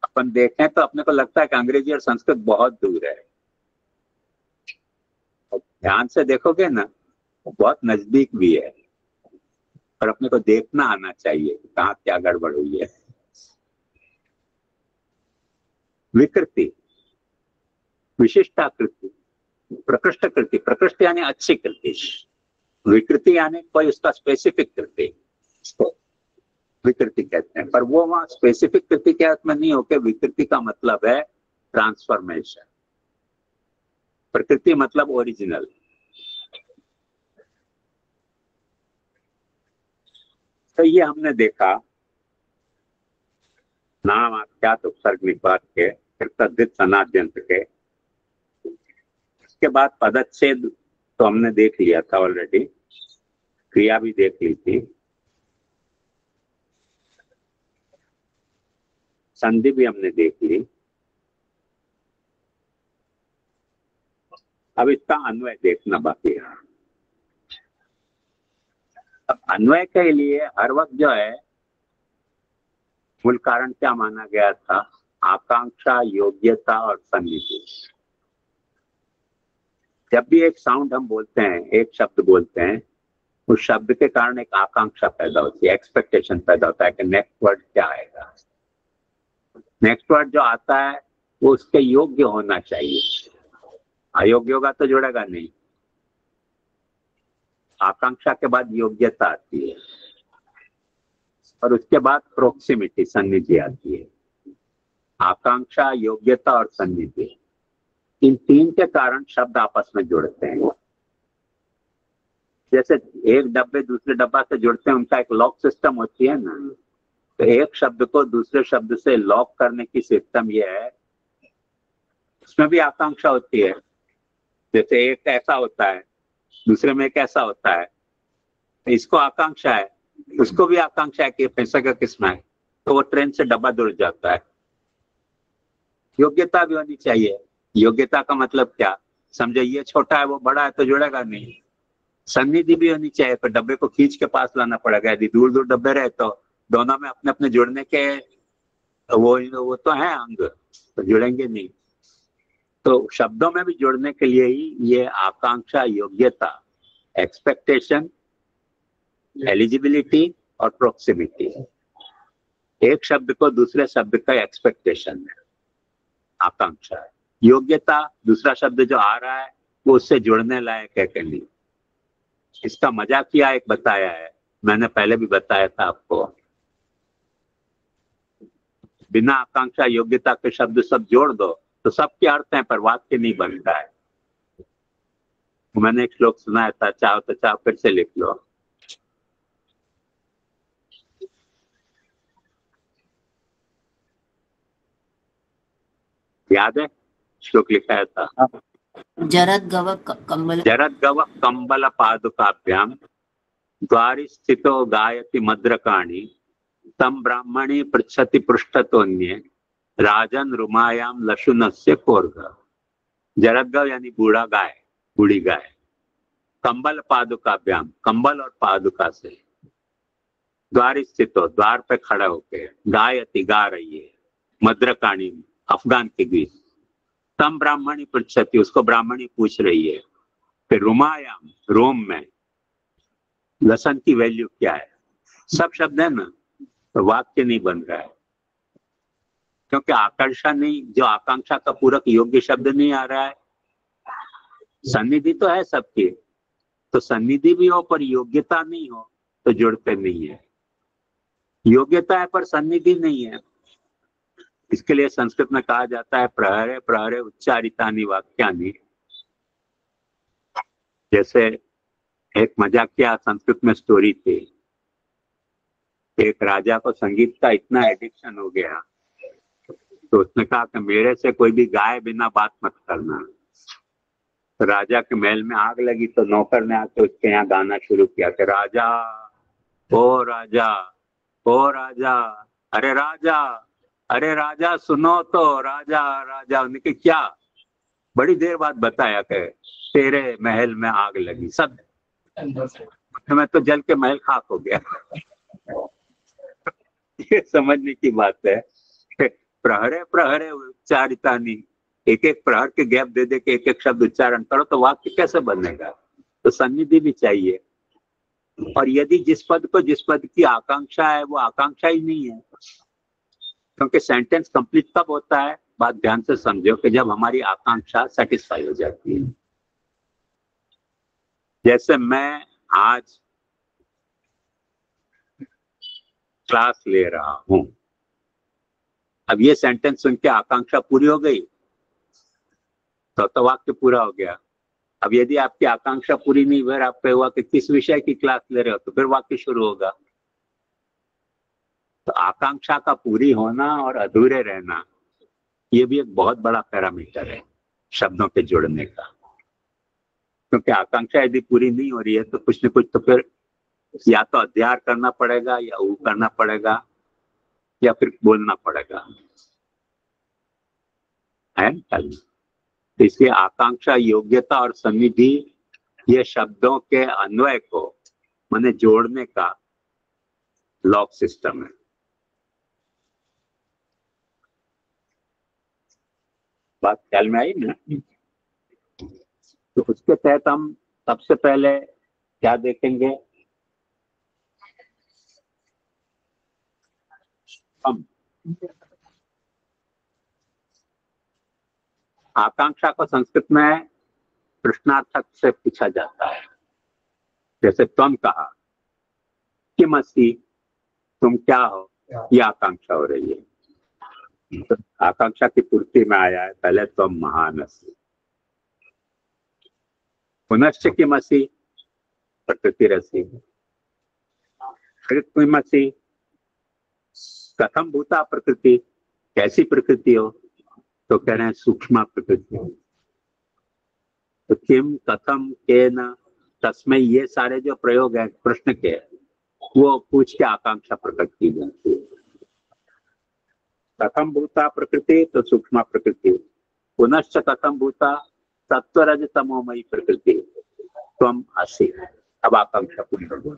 अपन देखें तो अपने को लगता है कि अंग्रेजी और संस्कृत बहुत दूर है। ध्यान से देखोगे ना, बहुत नजदीक भी है, और अपने को देखना आना चाहिए कहाँ क्या गड़बड़ हुई है। विकृति, विशिष्टाकृति, प्रकृष्टकृति, प्रकृष्ट यानी अच्छी कृति, विकृति यानी कोई उसका स्पेसिफिक कृति, विकृति कहते हैं। पर वो वहां स्पेसिफिक कृति के अर्थ में नहीं होके विकृति का मतलब है ट्रांसफॉर्मेशन, प्रकृति मतलब ओरिजिनल। तो ये हमने देखा नाम आख्यात उपसर्ग निपात के, फिर तद्धित सनाद्यंत के, उसके बाद पदच्छेद तो हमने देख लिया था ऑलरेडी, क्रिया भी देख ली थी, संधि भी हमने देख ली। अब इसका अन्वय देखना बाकी है। अब अन्वय के लिए हर वक्त जो है मूल कारण क्या माना गया था? आकांक्षा, योग्यता और सन्निधि। जब भी एक साउंड हम बोलते हैं, एक शब्द बोलते हैं, उस शब्द के कारण एक आकांक्षा पैदा होती है, एक्सपेक्टेशन पैदा होता है कि नेक्स्ट वर्ड क्या आएगा। नेक्स्ट वर्ड जो आता है वो उसके योग्य होना चाहिए, अयोग्य होगा तो जुड़ेगा नहीं। आकांक्षा के बाद योग्यता आती है और उसके बाद प्रोक्सिमिटी, सन्निधि आती है। आकांक्षा, योग्यता और सन्निधि, इन तीन के कारण शब्द आपस में जुड़ते हैं। जैसे एक डब्बे दूसरे डब्बा से जुड़ते हैं, उनका एक लॉक सिस्टम होती है ना, तो एक शब्द को दूसरे शब्द से लॉक करने की सिस्टम ये है, उसमें भी आकांक्षा होती है। जैसे एक ऐसा होता है, दूसरे में एक ऐसा होता है, इसको आकांक्षा है, उसको भी आकांक्षा है कि पैसा का किस्म है, तो वो ट्रेन से डब्बा जुड़ जाता है। योग्यता भी होनी चाहिए। योग्यता का मतलब क्या? समझे ये छोटा है वो बड़ा है तो जुड़ेगा नहीं। सन्निधि भी होनी चाहिए, तो डब्बे को खींच के पास लाना पड़ेगा। यदि दूर दूर डब्बे रहे तो दोनों में अपने अपने जुड़ने के वो तो है अंग, तो जुड़ेंगे नहीं। तो शब्दों में भी जुड़ने के लिए ही ये आकांक्षा, योग्यता, एक्सपेक्टेशन, एलिजिबिलिटी और प्रोक्सिमिटी, एक शब्द को दूसरे शब्द का एक्सपेक्टेशन है, आकांक्षा है। योग्यता, दूसरा शब्द जो आ रहा है वो उससे जुड़ने लायक है कि नहीं। इसका मजाकिया एक बताया है, मैंने पहले भी बताया था आपको। बिना आकांक्षा, योग्यता के शब्द सब जोड़ दो तो सबके अर्थ हैं, पर वाक्य नहीं बनता है। मैंने एक श्लोक सुनाया था, चाहो तो चाहो फिर से लिख लो। याद है श्लोक लिखाया था? जरद गव कंबल पादुकाभ्याम द्वारि स्थितो गायति मद्रकाणि तम ब्राह्मणी पृच्छति पृष्ठतोन्ये राजन रुमायाम लशुनस्य कोर्ग। जरदगव यानी बूढ़ा गाय, बूढ़ी गाय। कंबल पादुकाभ्याम, कंबल और पादुका से। द्वारि स्थितो, द्वार पे खड़ा होके, गायति गा रही है, मद्रकाणी अफगान की गीत। तम ब्राह्मणी पृच्छति, उसको ब्राह्मणी पूछ रही है। फिर रुमायाम, रोम में, लसन की वैल्यू क्या है। सब शब्द है ना, तो वाक्य नहीं बन रहा है क्योंकि आकर्षा नहीं, जो आकांक्षा का पूरक योग्य शब्द नहीं आ रहा है। सन्निधि तो है सबकी, तो सन्निधि भी हो पर योग्यता नहीं हो तो जुड़ते नहीं है। योग्यता है पर सन्निधि नहीं है। इसके लिए संस्कृत में कहा जाता है प्रहरे प्रहरे उच्चारितानि वाक्यानि। जैसे एक मजाकिया संस्कृत में स्टोरी थी। एक राजा को संगीत का इतना एडिक्शन हो गया तो उसने कहा कि मेरे से कोई भी गाए बिना बात मत करना। तो राजा के महल में आग लगी तो नौकर ने आके उसके यहाँ गाना शुरू किया कि राजा ओ राजा ओ राजा, अरे राजा सुनो तो राजा राजा। उनके क्या बड़ी देर बाद बताया कि तेरे महल में आग लगी, सब मैं तो जल के महल खाक हो गया। ये समझने की बात है। प्रहरे प्रहरे उच्चारितानि, एक एक प्रहर के गैप दे दे के एक एक शब्द उच्चारण करो तो वाक्य कैसे बनेगा। तो सन्निधि भी चाहिए। और यदि जिस पद की आकांक्षा है वो आकांक्षा ही नहीं है, क्योंकि सेंटेंस कंप्लीट कब होता है, बात ध्यान से समझो, कि जब हमारी आकांक्षा सेटिस्फाई हो जाती है। जैसे मैं आज क्लास ले रहा हूं, अब ये सेंटेंस सुन के आकांक्षा पूरी हो गई तो वाक्य पूरा हो गया। अब यदि आपकी आकांक्षा पूरी नहीं हुई, आप पे हुआ कि किस विषय की क्लास ले रहे हो, तो फिर वाक्य शुरू होगा। तो आकांक्षा का पूरी होना और अधूरे रहना ये भी एक बहुत बड़ा पैरामीटर है शब्दों के जुड़ने का। क्योंकि आकांक्षा यदि पूरी नहीं हो रही है तो कुछ न कुछ तो फिर या तो अध्याय करना पड़ेगा या ऊ करना पड़ेगा या फिर बोलना पड़ेगा, है। तो इसलिए आकांक्षा, योग्यता और सन्निधि ये शब्दों के अन्वय को माने जोड़ने का लॉक सिस्टम है। बात ख्याल में आई ना? तो उसके तहत हम सबसे पहले क्या देखेंगे, हम आकांक्षा को संस्कृत में प्रश्नार्थक से पूछा जाता है। जैसे तुम कहा किमसि, तुम क्या हो, ये आकांक्षा हो रही है। तो आकांक्षा की पूर्ति में आया है पहले तुम महान अस्ति, पुनश्च किमसि प्रकृति रसी, फिर किमसि कथम भूता प्रकृति, कैसी प्रकृति हो, तो कह रहे हैं सूक्ष्म प्रकृति। तो किम कथम केन तस्मै, ये सारे जो प्रयोग है प्रश्न के, वो पूछ के आकांक्षा प्रकट की जाती है। कथम भूता प्रकृति तो सूक्ष्म प्रकृति, पुनश्च कथम भूता सत्वरज तमोमयी प्रकृति त्वम असि। अब आकांक्षा पूरी हो गई।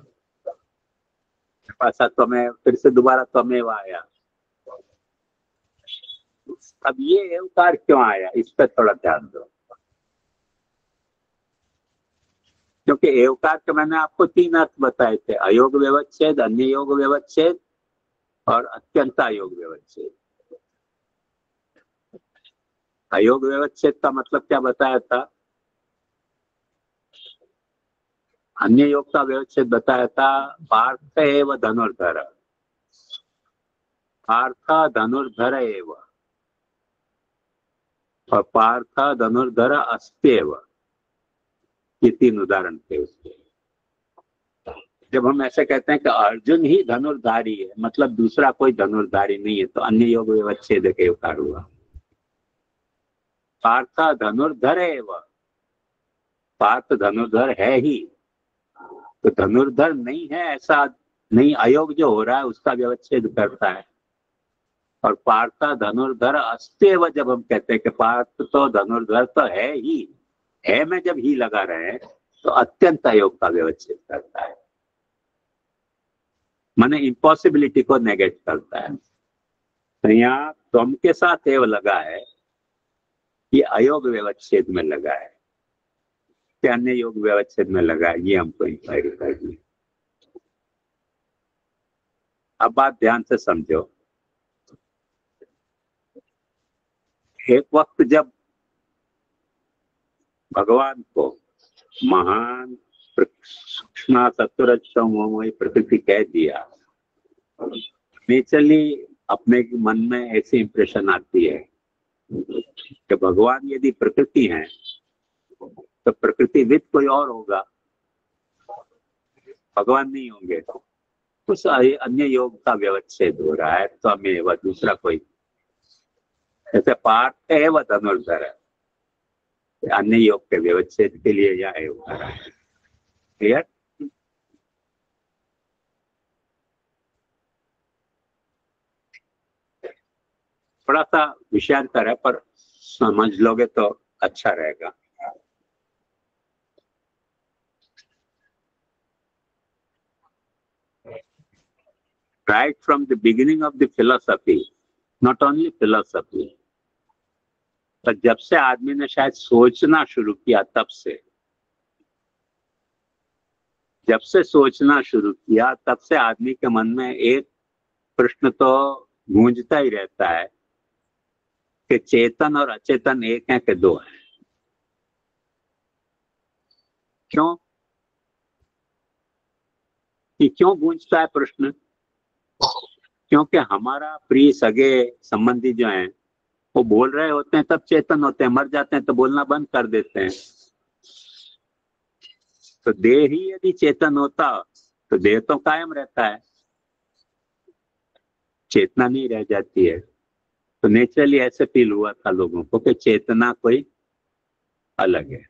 त्वमेव, फिर से दोबारा त्वमेव आया। अब ये एवकार क्यों आया, इस पर थोड़ा ध्यान दो। क्योंकि एवकार के मैंने आपको 3 अर्थ बताए थे, अयोग व्यवच्छेद, अन्य योग व्यवच्छेद और अत्यंत अयोग व्यवच्छेद। अयोग व्यवच्छेद का मतलब क्या बताया था, अन्य योग का व्यवच्छेद बताया था पार्थ एव धनुर्धर, पार्थ धनुर्धर एव और पार्थ धनुर्धर अस्त्येव, ये 3 उदाहरण थे उसके। जब हम ऐसे कहते हैं कि अर्जुन ही धनुर्धारी है, मतलब दूसरा कोई धनुर्धारी नहीं है, तो अन्य योग व्यवच्छेद के उकार हुआ। पार्थ धनुर्धर एव, पार्थ धनुर्धर है ही, तो धनुर्धर नहीं है ऐसा नहीं, अयोग जो हो रहा है उसका व्यवच्छेद करता है। और पार्थ धनुर्धर अस्त्येव, जब हम कहते हैं कि पार्थ तो धनुर्धर तो है ही है, में जब ही लगा रहे हैं तो अत्यंत अयोग का व्यवच्छेद करता है, माने इम्पॉसिबिलिटी को नेगेट करता है। तो यहाँ तुम के साथ एव लगा है, ये अयोग व्यवच्छेद में लगा है, क्या अन्य योग व्यवच्छेद में लगा है, ये हमको इंक्वायरी करनी। अब बात ध्यान से समझो। एक वक्त जब भगवान को महान सूक्ष्म सत्वरजतमोमयी प्रकृति कह दिया, नेचुरली अपने मन में ऐसी इंप्रेशन आती है कि भगवान यदि प्रकृति है तो प्रकृति विद कोई और होगा, भगवान नहीं होंगे। उस अन्य योग का व्यवच्छेद हो रहा है, तो हमें वह दूसरा कोई, जैसे पार्थ है वह धनुर्धर है, अन्य योग के व्यवच्छेद के लिए यह योग कर रहा है। क्लियर? थोड़ा सा विषयांतर है, पर समझ लोगे तो अच्छा रहेगा। Right from the beginning of the philosophy, not only philosophy, पर जब से आदमी ने शायद सोचना शुरू किया, तब से जब से सोचना शुरू किया तब से आदमी के मन में एक प्रश्न तो गूंजता ही रहता है कि चेतन और अचेतन एक है कि दो है। क्यों? कि क्यों गूंजता है प्रश्न? क्योंकि हमारा प्रिय सगे संबंधी जो हैं वो बोल रहे होते हैं तब चेतन होते हैं, मर जाते हैं तो बोलना बंद कर देते हैं। तो देह ही यदि चेतन होता तो देह तो कायम रहता है, चेतना नहीं रह जाती है। तो नेचुरली ऐसे फील हुआ था लोगों को कि चेतना कोई अलग है।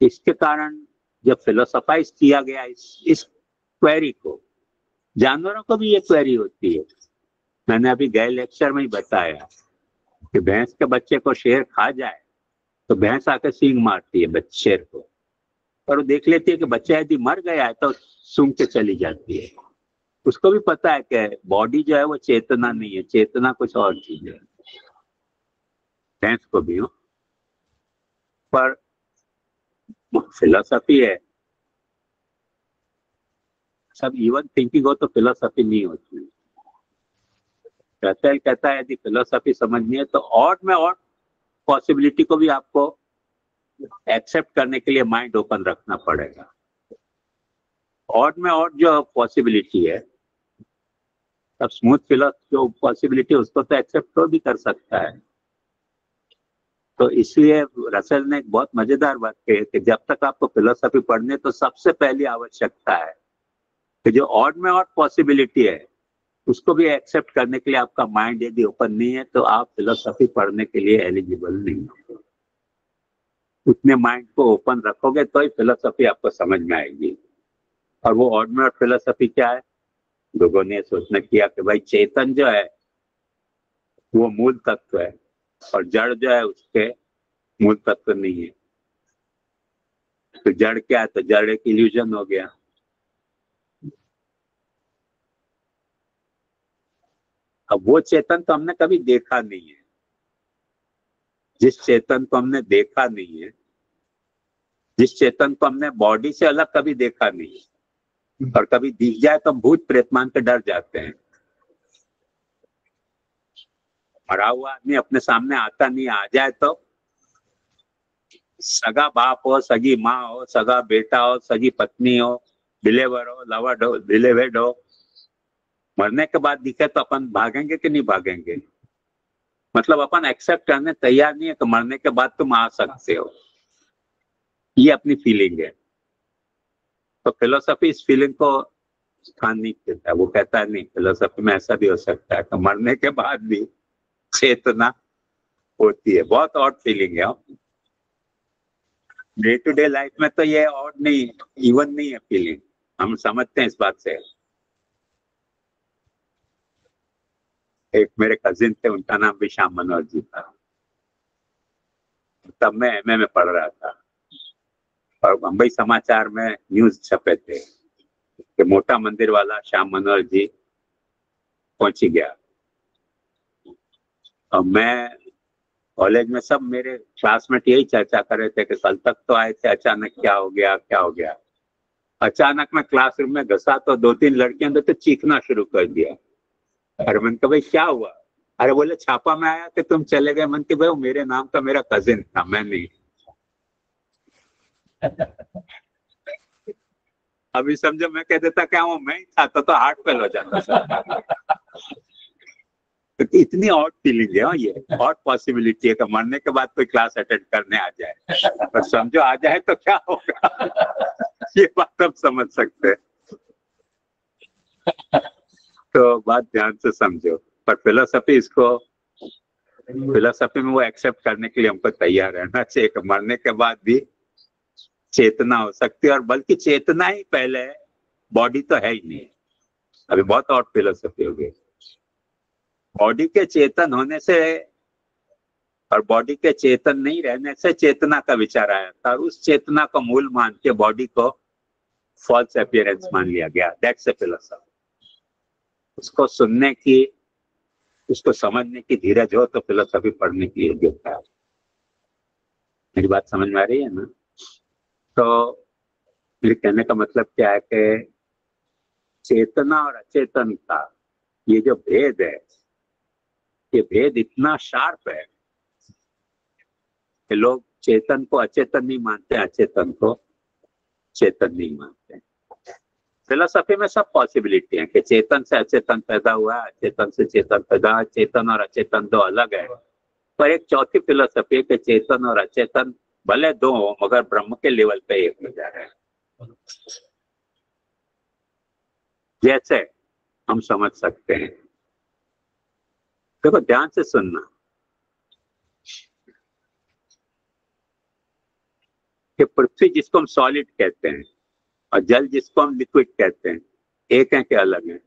इसके कारण जब फिलोसोफाइज किया गया इस क्वेरी को, जानवरों को भी ये क्वेरी होती है। मैंने अभी गए लेक्चर में ही बताया कि भैंस के बच्चे को शेर खा जाए तो भैंस आकर सींग मारती है शेर को, और वो देख लेती है कि बच्चा यदि मर गया है तो सूंघ के चली जाती है। उसको भी पता है कि बॉडी जो है वो चेतना नहीं है, चेतना कुछ और चीज है। भैंस को भी हो, पर फिलोसफी है, सब इवन थिंकिंग हो तो फिलोसफी नहीं होती। कहता है यदि फिलोसफी समझनी है तो और में और पॉसिबिलिटी को भी आपको एक्सेप्ट करने के लिए माइंड ओपन रखना पड़ेगा। और में और जो पॉसिबिलिटी है, तब स्मूथ फिलोसफी जो पॉसिबिलिटी उसको तो एक्सेप्ट तो भी कर सकता है। तो इसलिए रसेल ने एक बहुत मजेदार बात कही कि जब तक आपको फिलोसफी पढ़ने तो सबसे पहली आवश्यकता है कि जो और में और पॉसिबिलिटी है उसको भी एक्सेप्ट करने के लिए आपका माइंड यदि ओपन नहीं है तो आप फिलोसफी पढ़ने के लिए एलिजिबल नहीं हो। उतने माइंड को ओपन रखोगे तो ही फिलोसफी आपको समझ में आएगी। और वो और में और फिलोसफी क्या है? लोगों ने सोचना किया कि भाई चेतन जो है वो मूल तत्व है और जड़ जो है उसके मूल तत्व नहीं है। तो जड़ क्या है? तो जड़ एक इल्यूजन हो गया। अब वो चेतन तो हमने कभी देखा नहीं है। जिस चेतन को हमने देखा नहीं है, जिस चेतन को हमने बॉडी से अलग कभी देखा नहीं है, और कभी दिख जाए तो हम भूत प्रेत मान के डर जाते हैं। मरा हुआ आदमी अपने सामने आता नहीं, आ जाए तो सगा बाप हो, सगी माँ हो, सगा बेटा हो, सगी पत्नी हो, डिलीवर हो, लवर्ड हो, डिलीवर्ड हो, मरने के बाद दिखे तो अपन भागेंगे कि नहीं भागेंगे? मतलब अपन एक्सेप्ट करने तैयार नहीं है कि मरने के बाद तुम आ सकते हो। ये अपनी फीलिंग है। तो फिलोसफी इस फीलिंग को स्थान नहीं देता। वो कहता है नहीं, फिलोसफी में ऐसा भी हो सकता है कि मरने के बाद भी चेतना होती है। बहुत ऑड फीलिंग है। डे टू डे लाइफ में तो ये ऑड नहीं, इवन नहीं है फीलिंग। हम समझते हैं इस बात से। एक मेरे कजिन थे, उनका नाम भी श्याम मनोहर जी था। तब मैं एमए में पढ़ रहा था और बम्बई समाचार में न्यूज छपे थे कि मोटा मंदिर वाला श्याम मनोहर जी पहुंच गया। और मैं कॉलेज में, सब मेरे क्लासमेट यही चर्चा कर रहे थे कि कल तक तो आए थे, अचानक क्या हो गया, क्या हो गया। अचानक मैं क्लासरूम में घुसा तो 2-3 लड़कियों ने तो चीखना शुरू कर दिया। अरे मन के भाई क्या हुआ? अरे बोले छापा में आया कि तुम चले गए। मन के भाई वो मेरे नाम का मेरा कजिन था, मैं नहीं। अभी समझो मैं कह देता क्या वो मैं ही था तो हार्ट फेल हो जाता सर। तो इतनी ऑड फीलिंग है ये, ऑड पॉसिबिलिटी है कि मरने के बाद कोई क्लास अटेंड करने आ जाए, पर समझो आ जाए तो क्या होगा। ये बात हम समझ सकते हैं। तो बात ध्यान से समझो, पर फिलोसफी में वो एक्सेप्ट करने के लिए हमको तैयार रहना चाहिए कि मरने के बाद भी चेतना हो सकती है, और बल्कि चेतना ही पहले है, बॉडी तो है ही नहीं। अभी बहुत और फिलोसफी हो गई। बॉडी के चेतन होने से और बॉडी के चेतन नहीं रहने से चेतना का विचार आया था, और उस चेतना को मूल मान के बॉडी को फॉल्स अपीयरेंस मान लिया गया। That's a philosophy. उसको सुनने की, उसको समझने की धीरज हो तो फिलोसफी पढ़ने की योग्यता है। मेरी बात समझ में आ रही है ना? तो मेरे कहने का मतलब क्या है कि चेतना और अचेतन का ये जो भेद है, ये भेद इतना शार्प है कि लोग चेतन को अचेतन नहीं मानते, अचेतन को चेतन नहीं मानते। फिलोसफी में सब पॉसिबिलिटी है कि चेतन से अचेतन पैदा हुआ, अचेतन से चेतन पैदा हुआ, चेतन और अचेतन दो अलग है। पर एक चौथी फिलोसफी है कि चेतन और अचेतन भले दो हो मगर ब्रह्म के लेवल पे एक हो जा रहे हैं। जैसे हम समझ सकते हैं, देखो ध्यान से सुनना, कि पृथ्वी जिसको हम सॉलिड कहते हैं और जल जिसको हम लिक्विड कहते हैं, एक है कि अलग है?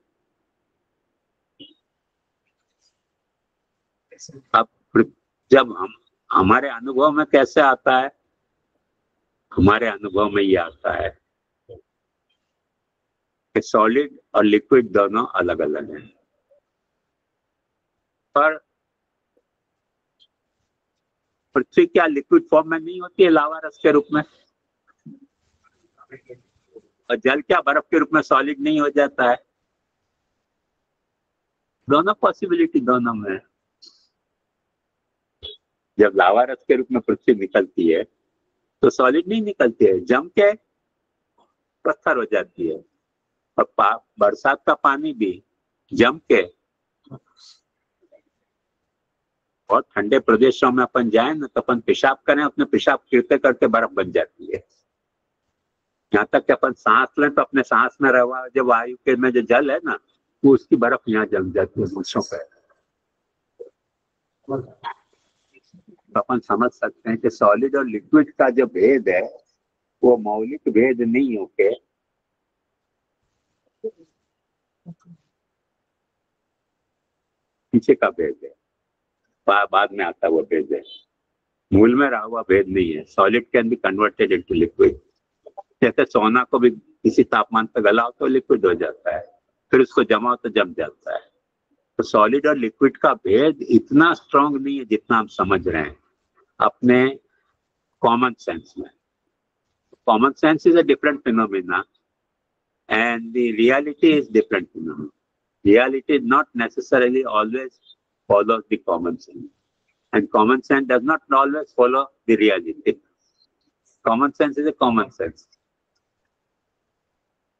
अब जब हम हमारे अनुभव में कैसे आता है, हमारे अनुभव में ये आता है कि सॉलिड और लिक्विड दोनों अलग अलग हैं। पर पृथ्वी क्या लिक्विड फॉर्म में नहीं होती है लावा रस के रूप में? और जल क्या बर्फ के रूप में सॉलिड नहीं हो जाता है? दोनों पॉसिबिलिटी दोनों में। जब लावा रस के रूप में पृथ्वी निकलती है तो सॉलिड नहीं निकलती है, जम के पत्थर हो जाती है। और बरसात का पानी भी जम के, बहुत ठंडे प्रदेशों में अपन जाए ना तो अपन पेशाब करें, अपने पेशाब करते करते बर्फ बन जाती है। यहाँ तक कि अपन सांस लें तो अपने सांस में रहा जो वायु के में जो जल है ना, वो उसकी बर्फ यहाँ जम जाती है मूछों पे। तो अपन समझ सकते हैं कि सॉलिड और लिक्विड का जो भेद है वो मौलिक भेद नहीं होके पीछे का भेद है, बाद में आता हुआ भेद है, मूल में रहा हुआ भेद नहीं है। Solid can be converted into liquid. जैसे सोना को भी किसी तापमान पर गलाओ तो लिक्विड हो जाता है, फिर उसको जमाओ तो जम जाता है। तो सॉलिड और लिक्विड का भेद इतना स्ट्रांग नहीं है जितना हम समझ रहे हैं अपने कॉमन सेंस में। Common sense is a different phenomena and the reality is different phenomenon. Reality not necessarily always follows the common sense, and common sense does not always follow the reality. Common sense is a common sense.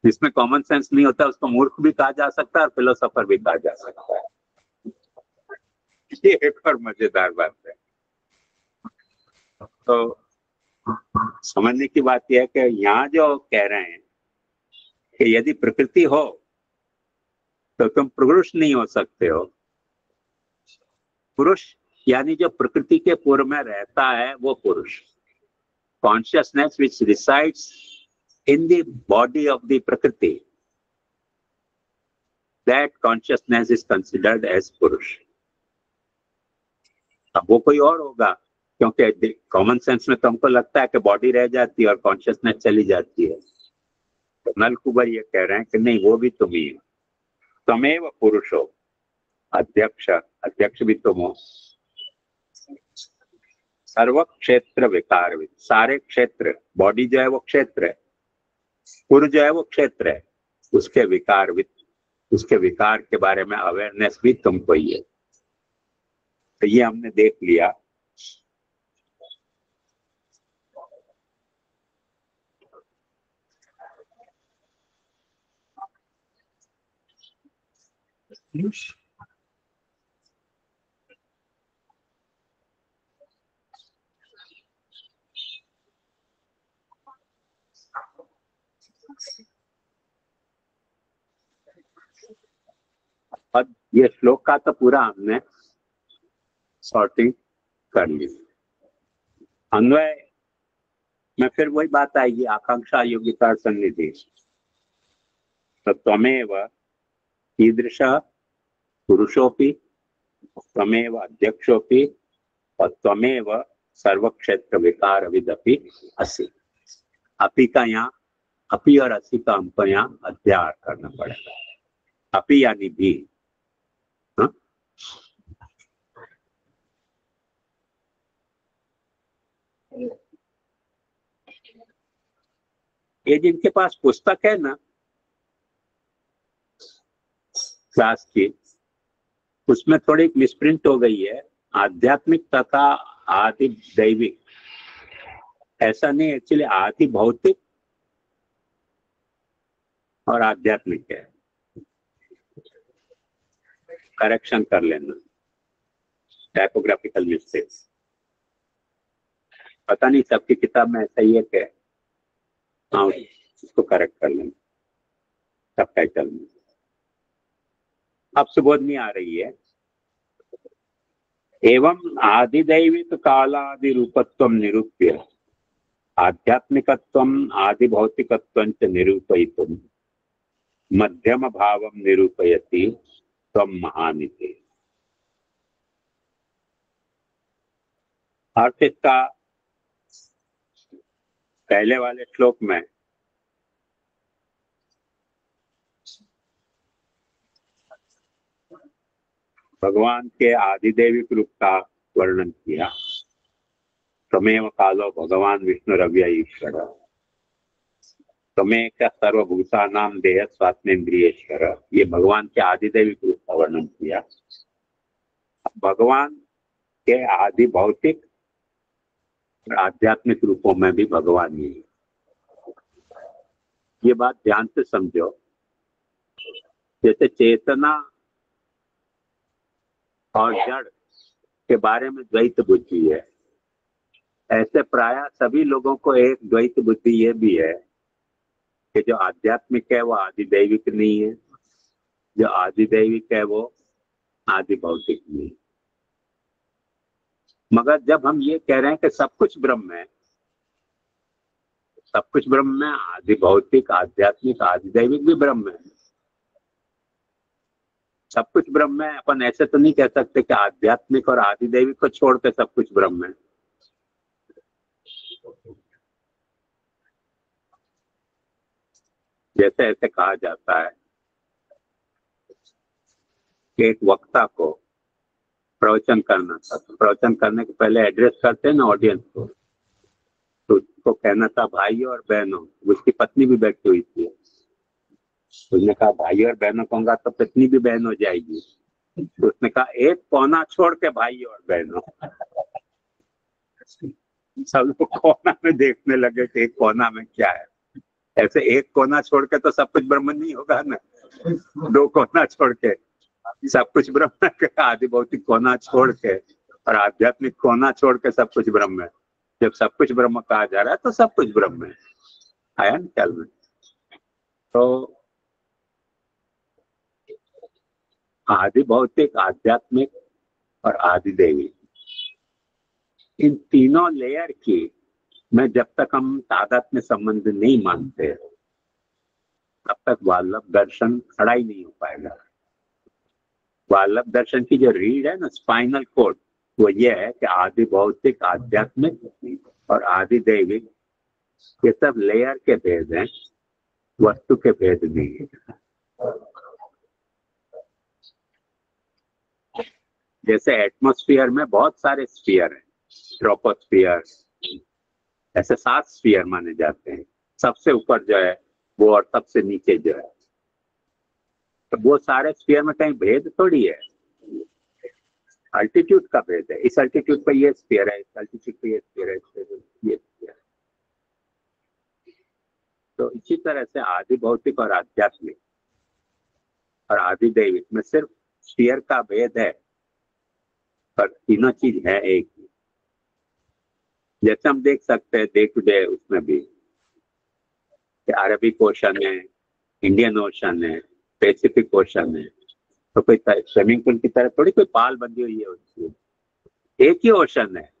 जिसमें common sense नहीं होता उसको मूर्ख भी कहा जा सकता है और फिलोसोफर भी कहा जा सकता है। ये एक और मजेदार बात है। तो समझने की बात यह है कि यहाँ जो कह रहे हैं कि यदि प्रकृति हो तो तुम पुरुष नहीं हो सकते हो। पुरुष यानी जो प्रकृति के पूर्व में रहता है वो पुरुष। Consciousness which resides in the body of the prakriti, that consciousness is considered as purush. अब वो कोई और होगा, क्योंकि कॉमन सेंस में तो हमको लगता है कि बॉडी रह जाती है और कॉन्शियसनेस चली जाती है। तो नल कुबर ये कह रहे हैं कि नहीं, वो भी तुम ही हो, तमेव पुरुष हो। अध्यक्ष, अध्यक्ष भी तुम हो। सर्व क्षेत्र विकार, सारे क्षेत्र, बॉडी जो है वो क्षेत्र है, पुर जो है वो क्षेत्र है, उसके विकार, उसके विकार के बारे में अवेयरनेस भी तुमको ही है। तो ये हमने देख लिया अब ये श्लोक का तो पूरा हमने सॉर्टिंग कर ली। अन्वय में फिर वही बात आएगी, आकांक्षा योगिता सन्निधि। तो त्वमेव कीदृश पुरुषोपि, त्वमेव अध्यक्षोपि, और त्वमेव सर्वक्षेत्र विकार विदपि असि। अपि का यहाँ अपि और असि का हमको यहाँ अध्याय करना पड़ेगा। अपि यानी भी। हाँ? ये जिनके पास पुस्तक है ना क्लास की, उसमें थोड़ी मिसप्रिंट हो गई है, आध्यात्मिक तथा आदि दैविक। ऐसा नहीं, एक्चुअली आदि भौतिक और आध्यात्मिक है। करेक्शन कर लेना, टाइपोग्राफिकल मिस्टेक। पता नहीं सबकी किताब में ऐसा ही है क्या? हाँ, इसको करेक्ट कर लेना सब टाइटल में। अब सुबोध नहीं आ रही है। एवं आदिदैविक कालादि रूपत्वं निरूप्य आध्यात्मिकत्वं आदि भौतिकत्वं च निरूपयितुं मध्यम भावं निरूपयति त्वं महानिति। अर्थ इसका पहले वाले श्लोक में भगवान के आदिदैविक रूप का वर्णन किया। त्वमेव कालो भगवान विष्णु रव्य ईश्वर, त्वमेव सर्वभूतानां देह स्वात्मेन्द्रियेश्वर, ये भगवान के आदिदैविक रूप का वर्णन किया। भगवान के आदि भौतिक और आध्यात्मिक रूपों में भी भगवान ही है। ये बात ध्यान से समझो। जैसे चेतना और जड़ के बारे में द्वैत बुद्धि है, ऐसे प्राय सभी लोगों को एक द्वैत बुद्धि ये भी है कि जो आध्यात्मिक है वो आदि दैविक नहीं है, जो आदि दैविक है वो आदि भौतिक नहीं। मगर जब हम ये कह रहे हैं कि सब कुछ ब्रह्म है, सब कुछ ब्रह्म में आदि भौतिक, आध्यात्मिक, आदि दैविक भी ब्रह्म है। सब कुछ ब्रह्म है, अपन ऐसे तो नहीं कह सकते कि आध्यात्मिक और आदि दैविक को छोड़ के सब कुछ ब्रह्म है। जैसे ऐसे कहा जाता है कि एक वक्ता को प्रवचन करना था, तो प्रवचन करने के पहले एड्रेस करते हैं ना ऑडियंस को, तो उसको कहना था भाइयों और बहनों। उसकी पत्नी भी बैठी हुई थी। उसने कहा भाइयों और बहनों कहूंगा तो पत्नी भी बहन हो जाएगी। तो उसने कहा एक कोना छोड़ के भाइयों और बहनों। सब लोग कोना में देखने लगे कि एक कोना में क्या है। ऐसे एक कोना छोड़ के तो सब कुछ ब्रह्म नहीं होगा ना, दो कोना छोड़ के सब कुछ ब्रह्म है। आदि भौतिक कोना छोड़ के और आध्यात्मिक कोना छोड़ के सब कुछ ब्रह्म है। जब सब कुछ ब्रह्म कहा जा रहा है तो सब कुछ ब्रह्म है। आया ना ख्याल में? तो आदि भौतिक, आध्यात्मिक और आदि दैवी, इन तीनों लेयर की में जब तक हम तादात्म्य संबंध नहीं मानते तब तक वल्लभ दर्शन खड़ा ही नहीं हो पाएगा। वल्लभ दर्शन की जो रीढ़ है ना, स्पाइनल कोड, वो ये है कि आदि भौतिक, आध्यात्मिक और आदि दैविक ये सब लेयर के भेद हैं, वस्तु के भेद नहीं है। जैसे एटमॉस्फेयर में बहुत सारे स्फीयर हैं, ट्रोपोस्फियर, ऐसे 7 स्फीयर माने जाते हैं। सबसे ऊपर जो है वो और सबसे नीचे जो है, तो वो सारे स्फीयर में कहीं भेद थोड़ी है, अल्टीट्यूड का भेद है। इस अल्टीट्यूड पर ये स्फीयर है, इस अल्टीट्यूड पर ये स्फीयर है, ये स्फीयर है। तो इसी तरह से आदि भौतिक और आध्यात्मिक और आदि दैविक में सिर्फ स्फीयर का भेद है, पर तीनों चीज है एक ही। जैसे हम देख सकते हैं डे टू डे उसमें भी अरबिक ओशन है, इंडियन ओशन है, पैसिफिक ओशन है, तो कोई स्विमिंग पूल की तरह थोड़ी कोई पाल बंधी हुई है उसकी, एक ही ओशन है,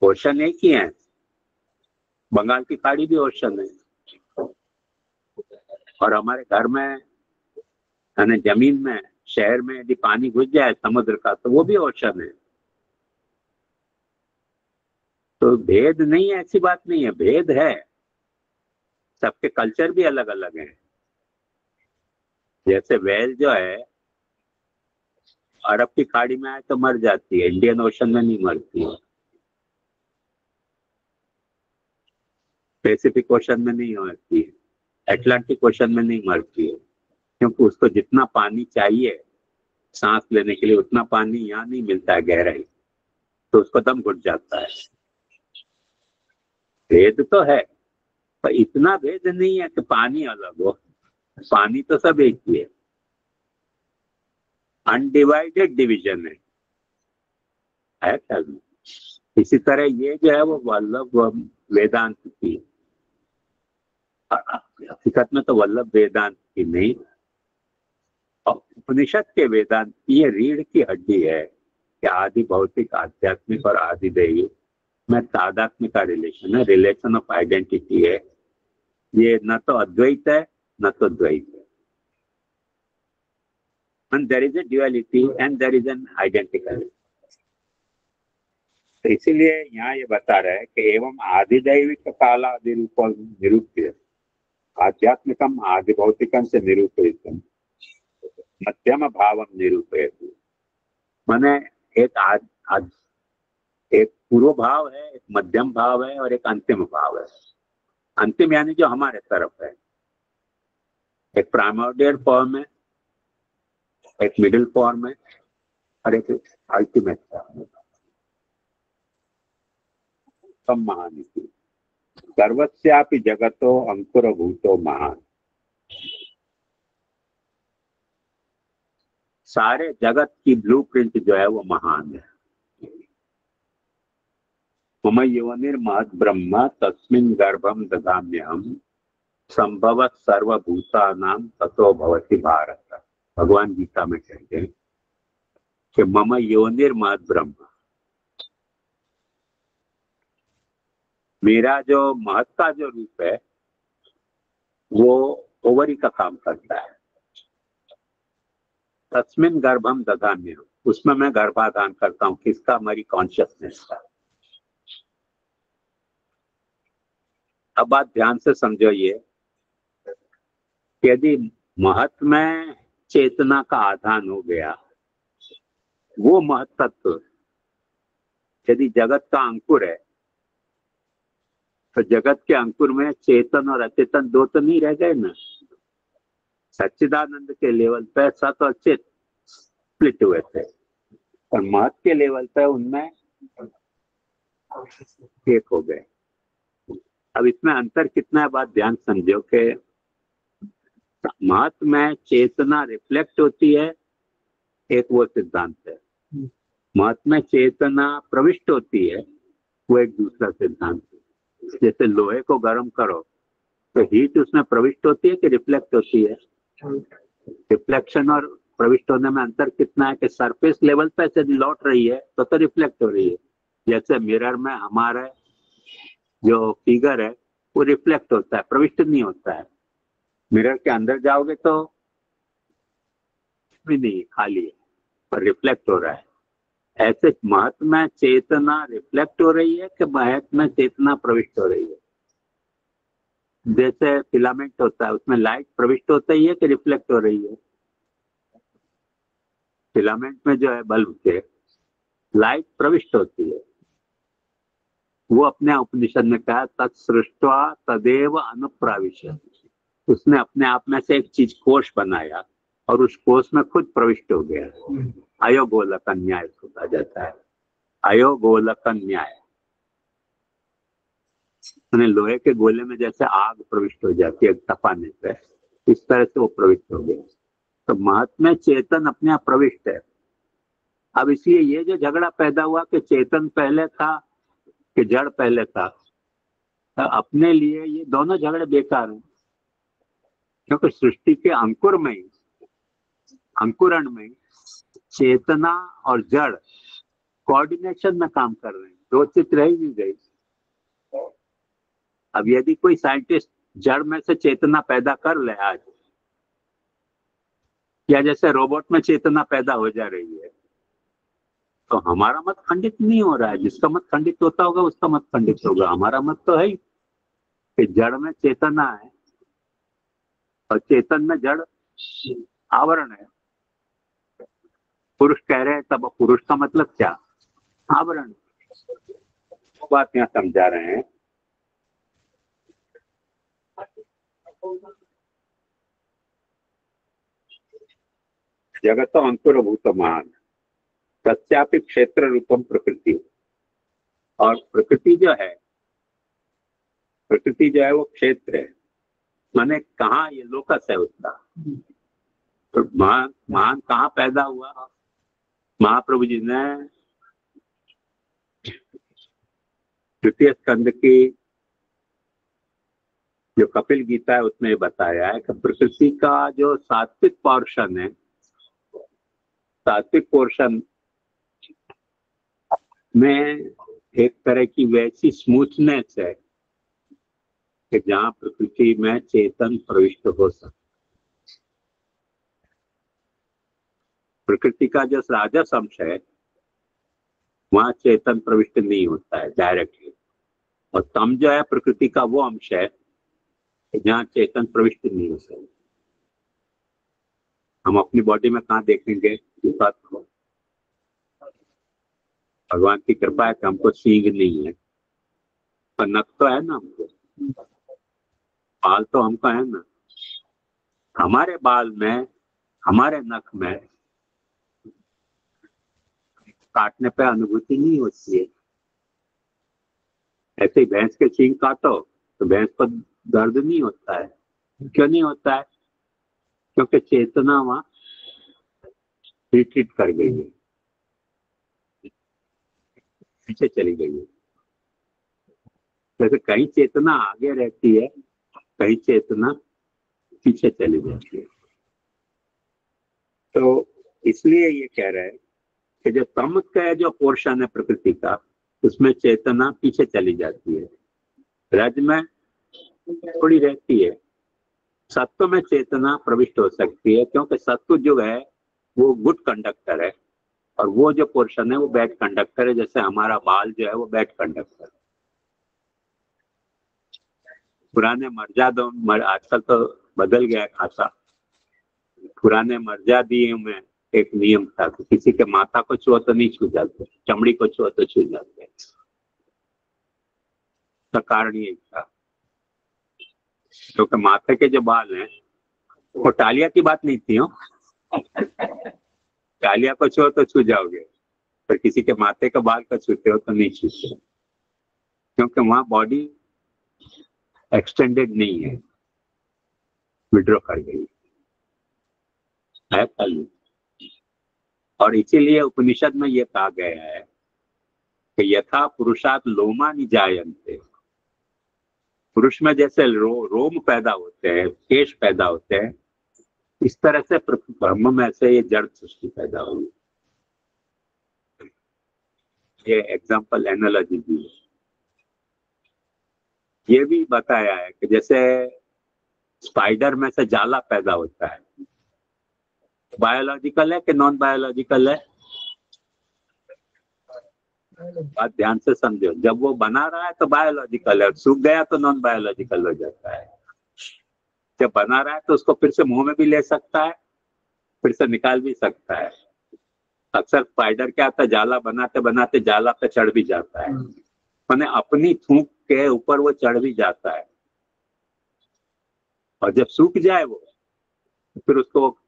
ओशन एक ही है। बंगाल की खाड़ी भी ओशन है, और हमारे घर में यानी जमीन में शहर में यदि पानी घुस जाए समुद्र का तो वो भी ओशन है। तो भेद नहीं है, ऐसी बात नहीं है, भेद है, सबके कल्चर भी अलग अलग हैं। जैसे व्हेल जो है अरब की खाड़ी में आए तो मर जाती है, इंडियन ओशन में नहीं मरती है, पैसिफिक ओशन में नहीं मरती है, अटलांटिक ओशन में नहीं मरती है, क्योंकि उसको जितना पानी चाहिए सांस लेने के लिए उतना पानी यहाँ नहीं मिलता है गहराई, तो उसको दम घुट जाता है। भेद तो है, पर इतना भेद नहीं है कि पानी अलग हो, पानी तो सब एक ही है, अनडिवाइडेड डिवीजन है क्या? इसी तरह ये जो है वो वल्लभ वेदांत की, हकीकत में तो वल्लभ वेदांत की नहीं, उपनिषद के वेदांत की ये रीढ़ की हड्डी है कि आदि भौतिक, आध्यात्मिक और आदि दैविक में तादात्म्य का रिलेशन है, रिलेशन ऑफ आइडेंटिटी है। ये न तो अद्वैत है न तो द्वैत है, and there is a duality and there is an identical। तो इसीलिए यहाँ ये बता रहे हैं कि एवं आदिदैविक काला आदि रूप निरूप्य आध्यात्मिकम आदि भौतिकम से निरूपितम मध्यम भावम निरूपयति। माने एक पूर्व भाव है, एक मध्यम भाव है और एक अंतिम भाव है। अंतिम यानी जो हमारे तरफ है, एक प्राइमोर्डियल फॉर्म है, एक मिडिल फॉर्म है और एक अल्टीमेट फॉर्म है। कम महानिति सर्वस्यापि जगतो अंकुर भूतो महान। सारे जगत की ब्लूप्रिंट जो है वो महान है। मम योनिर्महद् ब्रह्म तस्मिन् गर्भं ददाम्यहम् संभवः सर्वभूतानां ततो भवति भारत। भगवान गीता में कहते हैं कि मम योनिर्महद् ब्रह्म, मेरा जो महत का जो रूप है वो ओवरी का काम करता है। तस्मिन् गर्भम ददाम्यहम्, उसमें मैं गर्भाधान करता हूँ। किसका? हमारी कॉन्शियसनेस का। अब बात ध्यान से समझो, ये यदि महत में चेतना का आधान हो गया, वो महत तत्व यदि जगत का अंकुर है, तो जगत के अंकुर में चेतन और अचेतन दो तो नहीं रह गए ना। सच्चिदानंद के लेवल पे सत और चित स्प्लिट हुए थे, और महत के लेवल पे उनमें एक हो गए। अब इसमें अंतर कितना है, बात ध्यान समझो कि महत में चेतना रिफ्लेक्ट होती है, एक वो सिद्धांत है। महत में चेतना प्रविष्ट होती है, वो एक दूसरा सिद्धांत है। जैसे लोहे को गर्म करो तो हीट उसमें प्रविष्ट होती है कि रिफ्लेक्ट होती है? रिफ्लेक्शन और प्रविष्ट होने में अंतर कितना है कि सरफेस लेवल पे यदि लौट रही है तो रिफ्लेक्ट हो रही है। जैसे मिरर में हमारा जो फिगर है वो रिफ्लेक्ट होता है, प्रविष्ट नहीं होता है। मिरर के अंदर जाओगे तो भी नहीं, खाली है, पर रिफ्लेक्ट हो रहा है। ऐसे महत में चेतना रिफ्लेक्ट हो रही है कि महत में चेतना प्रविष्ट हो रही है? जैसे फिलामेंट होता है, उसमें लाइट प्रविष्ट होता ही है कि रिफ्लेक्ट हो रही है? फिलामेंट में जो है बल्ब के लाइट प्रविष्ट होती है। वो अपने उपनिषद में कहा तत्सृष्ट्वा तदेव अनुप्राविश्य, उसने अपने आप में से एक चीज कोश बनाया और उस कोश में खुद प्रविष्ट हो गया। अयोगोलक न्याय कहा जाता है, अयोगोलक न्याय। लोहे के गोले में जैसे आग प्रविष्ट हो जाती है तपाने से, इस तरह से वो प्रविष्ट हो गया। तो महत्व में चेतन अपने आप प्रविष्ट है। अब इसलिए ये जो झगड़ा पैदा हुआ कि चेतन पहले था कि जड़ पहले था, तो अपने लिए ये दोनों झगड़े बेकार हैं, क्योंकि सृष्टि के अंकुरण में चेतना और जड़ कोऑर्डिनेशन में काम कर रहे हैं, दो चित रह ही नहीं गई। अब यदि कोई साइंटिस्ट जड़ में से चेतना पैदा कर ले आज, या जैसे रोबोट में चेतना पैदा हो जा रही है, तो हमारा मत खंडित नहीं हो रहा है। जिसका मत खंडित होता होगा उसका मत खंडित होगा। हमारा मत तो है ही कि जड़ में चेतना है और चेतन में जड़ आवरण है। पुरुष कह रहे हैं, तब पुरुष का मतलब क्या? आवरण। वो बात यहाँ समझा रहे हैं। जगतो अंकुरभूतमान तस्यापि क्षेत्र रूपम प्रकृति। और प्रकृति जो है वो क्षेत्र है, माने कहाँ ये लोकस है उसका। तो महान कहाँ पैदा हुआ? महाप्रभु जी ने द्वितीय स्कंद की जो कपिल गीता है उसमें बताया है कि प्रकृति का जो सात्विक पोर्शन है, सात्विक पोर्शन में एक तरह की वैसी स्मूथनेस है कि जहां प्रकृति में चेतन प्रविष्ट हो सकता। प्रकृति का जो राजस अंश है वहां चेतन प्रविष्ट नहीं होता है डायरेक्टली, और तम जो है प्रकृति का वो अंश है जहाँ चेतन प्रविष्ट नहीं हो सकता। हम अपनी बॉडी में कहाँ देखेंगे इस बात को? भगवान की कृपा है कि हमको सींग नहीं है, पर नख तो है ना हमको, बाल तो हमको है ना। हमारे बाल में, हमारे नख में काटने पे अनुभूति नहीं होती है। ऐसे ही भैंस के सींग काटो तो भैंस को दर्द नहीं होता है। क्यों नहीं होता है? क्योंकि चेतना वहां रिट्रीट कर गई है, पीछे चली गई है। जैसे कहीं चेतना आगे रहती है, कहीं चेतना पीछे चली जाती है। तो इसलिए ये कह रहे हैं कि जो तम का जो पोर्शन है प्रकृति का, उसमें चेतना पीछे चली जाती है, रज में थोड़ी रहती है। सत्व में चेतना प्रविष्ट हो सकती है, क्योंकि सत्व जो है वो गुड कंडक्टर है और वो जो पोर्शन है वो बैड कंडक्टर है। जैसे हमारा बाल जो है वो बैड कंडक्टर है। पुराने मर्यादों में, आजकल तो बदल गया खासा, पुराने मर्यादियों में एक नियम था कि किसी के माथा को छुओ तो नहीं छू जाते, चमड़ी को छुओ तो छू जाते। इसका कारण यही था क्योंकि माथे के जो बाल हैं वो टालिया की बात नहीं थी। टालिया को छुओ तो छू जाओगे, पर किसी के माथे के बाल को छूते हो तो नहीं छूते, क्योंकि वहां बॉडी एक्सटेंडेड नहीं है, विड्रॉ कर गई है खाली। और इसीलिए उपनिषद में ये कहा गया है कि यथा पुरुषात् लोमानि जायन्ते, पुरुष में जैसे रोम पैदा होते हैं, केश पैदा होते हैं, इस तरह से ब्रह्म में से ये जड़ सृष्टि पैदा हुई। ये एग्जाम्पल एनालॉजी दी है। ये भी बताया है कि जैसे स्पाइडर में से जाला पैदा होता है, बायोलॉजिकल है कि नॉन बायोलॉजिकल है? बात ध्यान से समझो। जब वो बना रहा है तो बायोलॉजिकल है, सूख गया तो नॉन बायोलॉजिकल हो जाता है। जब बना रहा है तो उसको फिर से मुंह में भी ले सकता है, फिर से निकाल भी सकता है। अक्सर स्पाइडर क्या आता है, जाला बनाते बनाते जाला पे चढ़ भी जाता है, माने अपनी थूक के ऊपर वो चढ़ भी जाता है, और जब सूख जाए वो फिर उसको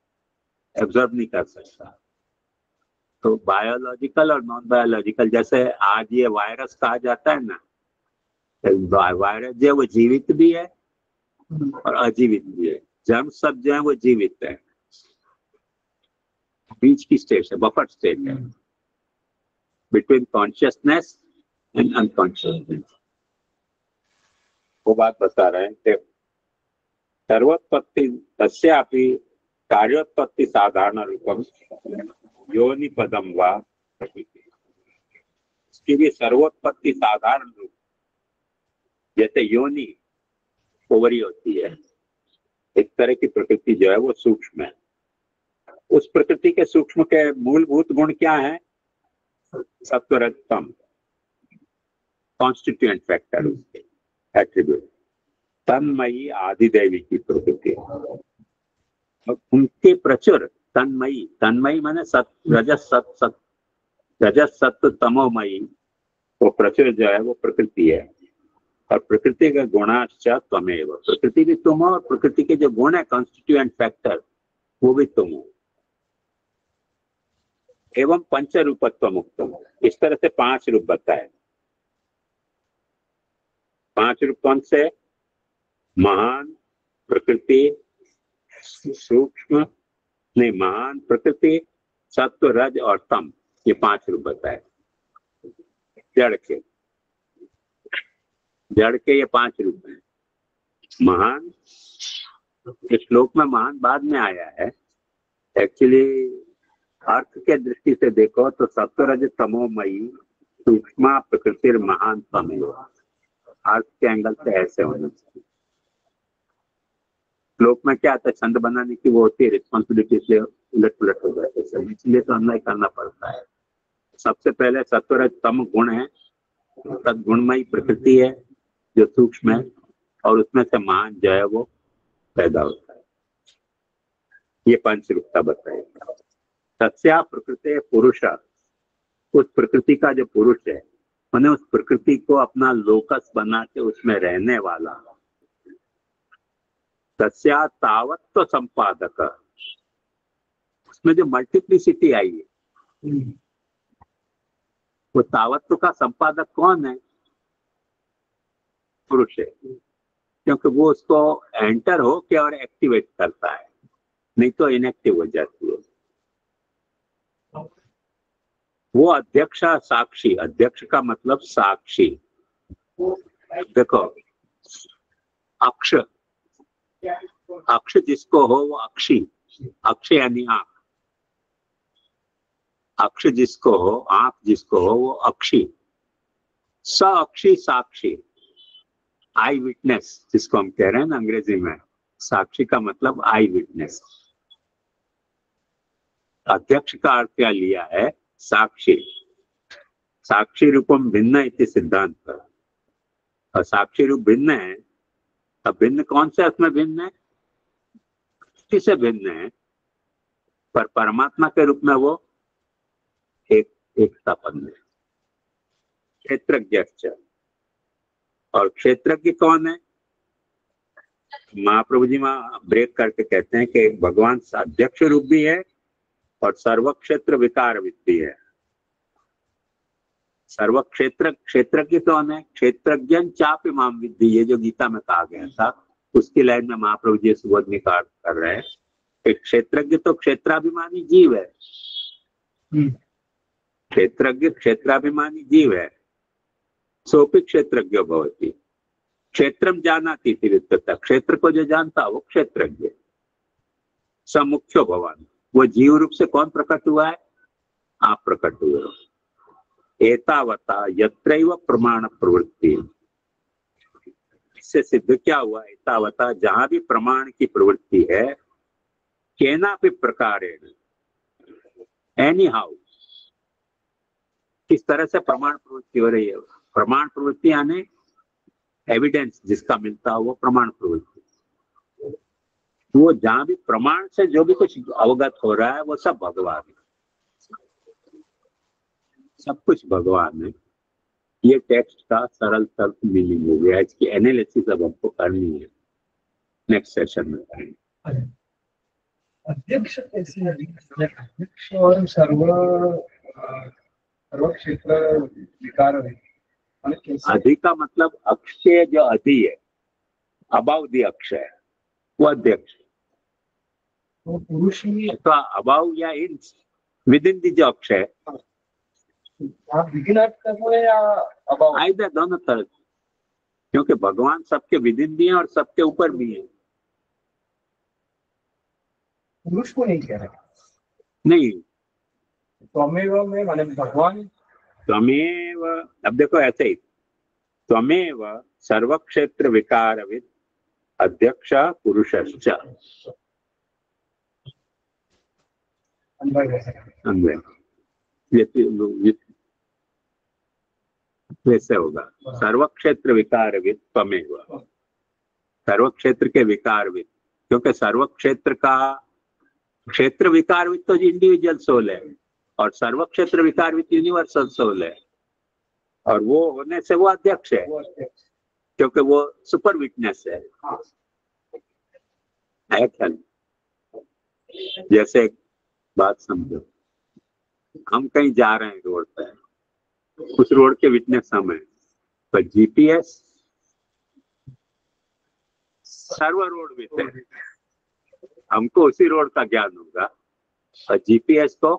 एब्जॉर्ब नहीं कर सकता। तो बायोलॉजिकल और नॉन बायोलॉजिकल, जैसे आज ये वायरस कहा जाता है ना, वायरस जो है वो जीवित भी है और अजीवित भी है। जर्म सब जो है वो जीवित है, बीच की स्टेट है, बफर स्टेट है बिटवीन कॉन्शियसनेस एंड अनकॉन्शियसनेस। वो बात बता रहे हैं कि सर्वोत्पत्ति तस्यापि कार्योत्पत्ति साधारण रूपम योनि पदम वा प्रकृति। इसकी भी सर्वोत्पत्ति साधारण रूप, जैसे योनि ओवरी होती है, एक तरह की प्रकृति जो है वो सूक्ष्म है। उस प्रकृति के सूक्ष्म के मूलभूत गुण क्या है? सत्वरजतम, कॉन्स्टिट्यूएंट फैक्टर उसके एट्रीब्यूट। तन्मयी आदिदेवी की प्रकृति, उनके प्रचुर तन्मयी, तन्मयी माने रजस सत्व तमोमयी, वो प्रचुर जो है वो प्रकृति है। और प्रकृति का गुणाश्च त्वमेव, प्रकृति भी तुम हो और प्रकृति के जो गुण है कॉन्स्टिट्यूएंट फैक्टर वो भी तुम हो। एवं पंच रूपत्व मुक्तम, इस तरह से 5 रूप बताए। 5 रूप कौन से? महान, प्रकृति, सूक्ष्म नहीं, महान, प्रकृति, सत्व, रज और तम, ये 5 रूप बताए। जड़ के ये 5 रूप हैं। महान, इस श्लोक में महान बाद में आया है, एक्चुअली अर्थ के दृष्टि से देखो तो सत्व रज तमोमयी सूक्ष्म प्रकृति महान तमेव, अर्थ के एंगल से ऐसे होना चाहिए। श्लोक में क्या आता है, छंद बनाने की वो होती है रिस्पॉन्सिबिलिटी, से उलट पुलट हो जाते हैं, इसलिए तो अन्वय करना पड़ता है। सबसे पहले सत्वरज तम गुण है, सदगुणमयी प्रकृति है जो सूक्ष्म है, और उसमें से महान जो है वो पैदा होता है। ये पंचरूपता बताएगा। सत्या प्रकृति पुरुष, उस प्रकृति का जो पुरुष है, मैंने उस प्रकृति को अपना लोकस बना के उसमें रहने वाला। सत्या तावत्व संपादक, उसमें जो मल्टीप्लिसिटी आई है, वो तावत्व का संपादक कौन है? पुरुष है, क्योंकि वो उसको एंटर हो के और एक्टिवेट करता है, नहीं तो इनएक्टिव हो जाती है। वो अध्यक्ष साक्षी, अध्यक्ष का मतलब साक्षी। देखो अक्ष, अक्ष जिसको हो वो अक्षी, अक्ष यानी आंख, अक्ष जिसको हो, आंख जिसको हो वो अक्षी। स अक्षी साक्षी, आई विटनेस जिसको हम कह रहे हैं ना अंग्रेजी में, साक्षी का मतलब आई विटनेस। अध्यक्ष का अर्थ क्या लिया है? साक्षी। साक्षी रूपम भिन्न इति सिद्धांत, और साक्षी रूप भिन्न है। अब भिन्न कौन से अर्थ में भिन्न है? किससे भिन्न है? पर परमात्मा के रूप में वो एकतापन्न है। क्षेत्रज्ञ, और क्षेत्रज्ञ कौन है? महाप्रभु जी वहां ब्रेक करके कहते हैं कि भगवान अध्यक्ष रूप भी है और सर्वक्षेत्र विकार भी है। सर्वक्षेत्र, क्षेत्रज्ञ कौन है? क्षेत्रज्ञ चापि माम विद्धि, ये जो गीता में कहा गया था उसकी लाइन में महाप्रभु जी सुबोधनी का अर्थ कर रहे हैं कि क्षेत्रज्ञ तो क्षेत्राभिमानी जीव है, क्षेत्रज्ञ क्षेत्राभिमानी जीव है। सोपि क्षेत्रज्ञ भवति, क्षेत्रम जानाति तिरिक्तता, क्षेत्र को जो जानता वो क्षेत्रज्ञ। समुख्यो भवान, वो जीव रूप से कौन प्रकट हुआ है? आप प्रकट हुए हो। एतावता यत्रैव प्रमाण प्रवृत्ति, इससे सिद्ध क्या हुआ? एतावता, जहां भी प्रमाण की प्रवृत्ति है, केनापि प्रकारेण, एनी हाउ, किस तरह से प्रमाण प्रवृत्ति हो रही है? प्रमाण प्रवृत्ति यानी एविडेंस जिसका मिलता है वो प्रमाण प्रवृत्ति। वो जहां भी प्रमाण से जो भी कुछ अवगत हो रहा है वो सब भगवान है, सब कुछ भगवान है। ये टेक्स्ट का सरल सरल मीनिंग हो गया। इसकी एनालिसिस अब हमको करनी है, नेक्स्ट सेशन में करेंगे। अध्यक्ष कैसे? अध्यक्ष और सर्व क्षेत्र विकार है। अधि का मतलब अक्ष के जो अधि है, अबाव दी अक्ष है, वो अध्यक्ष। तो पुरुष ही तो अबाव या इन विद इन दी जो अक्षय, आप बिगिन कर रहे हैं या अबाउट? आइदर दोनों तरह, क्योंकि भगवान सबके विद इन भी हैं और सबके ऊपर भी हैं। पुरुष को नहीं कह रहे, नहीं, त्वमेव में माने भगवान। त्वमेव, अब देखो ऐसे ही, त्वमेव सर्वक्षेत्र विकारविद अध्यक्ष पुरुषश्च, अन्वय वैसे होगा। सर्वक्षेत्र विकारविद त्वमेव, सर्वक्षेत्र के विकारविद, क्योंकि सर्वक्षेत्र का क्षेत्र विकारविद तो इंडिविजुअल सोल है और सर्वक्षेत्र विकारविद यूनिवर्सल सोल है, और वो होने से वो अध्यक्ष है क्योंकि वो सुपर विटनेस है। ख्याल, जैसे एक बात समझो, हम कहीं जा रहे हैं रोड पर, उस रोड के विटनेस हम हैं, पर जीपीएस सर्व रोड विद है, हमको उसी रोड का ज्ञान होगा और जीपीएस को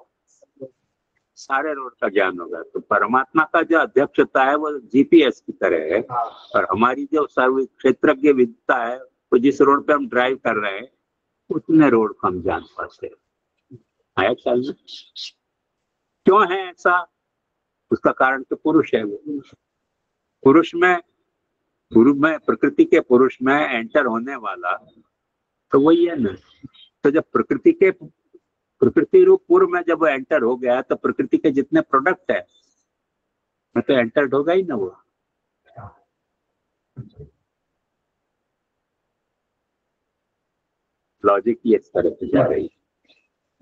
सारे रोड का ज्ञान होगा। तो परमात्मा का जो अध्यक्षता है वो जीपीएस की तरह है, और हमारी जो सर्व क्षेत्रज्ञ विद्ता है वो जिस रोड पे हम ड्राइव कर रहे हैं उतने रोड को हम जान पाते हैं। क्यों है ऐसा? उसका कारण तो पुरुष है। वो पुरुष में प्रकृति के पुरुष में एंटर होने वाला तो वही है ना। तो जब प्रकृति रूप पूर्व में जब एंटर हो गया तो प्रकृति के जितने प्रोडक्ट है मैं तो एंटर्ड होगा ही ना वो। लॉजिक ये इस तरह से जा रही है।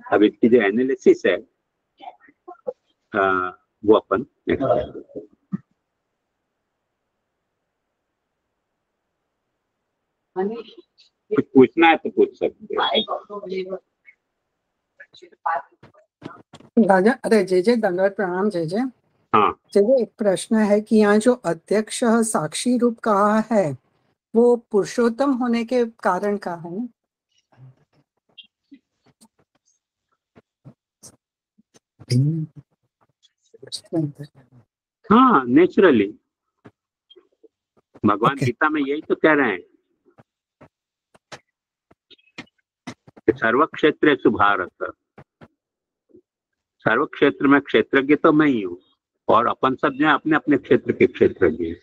अब इसकी जो एनालिसिस है वो अपन कुछ पूछना है तो पूछ सकते हैं। राजा, अरे जय दंडवत प्रणाम जय। हाँ जय, एक प्रश्न है कि यहाँ जो अध्यक्ष साक्षी रूप कहा है वो पुरुषोत्तम होने के कारण का है ना? हाँ, नेचुरली भगवान गीता में यही तो कह रहे हैं, सर्व क्षेत्र भारत, सर्व क्षेत्र में क्षेत्रज्ञ तो मैं ही हूँ और अपन सब जो अपने अपने क्षेत्र के क्षेत्रज्ञ हैं।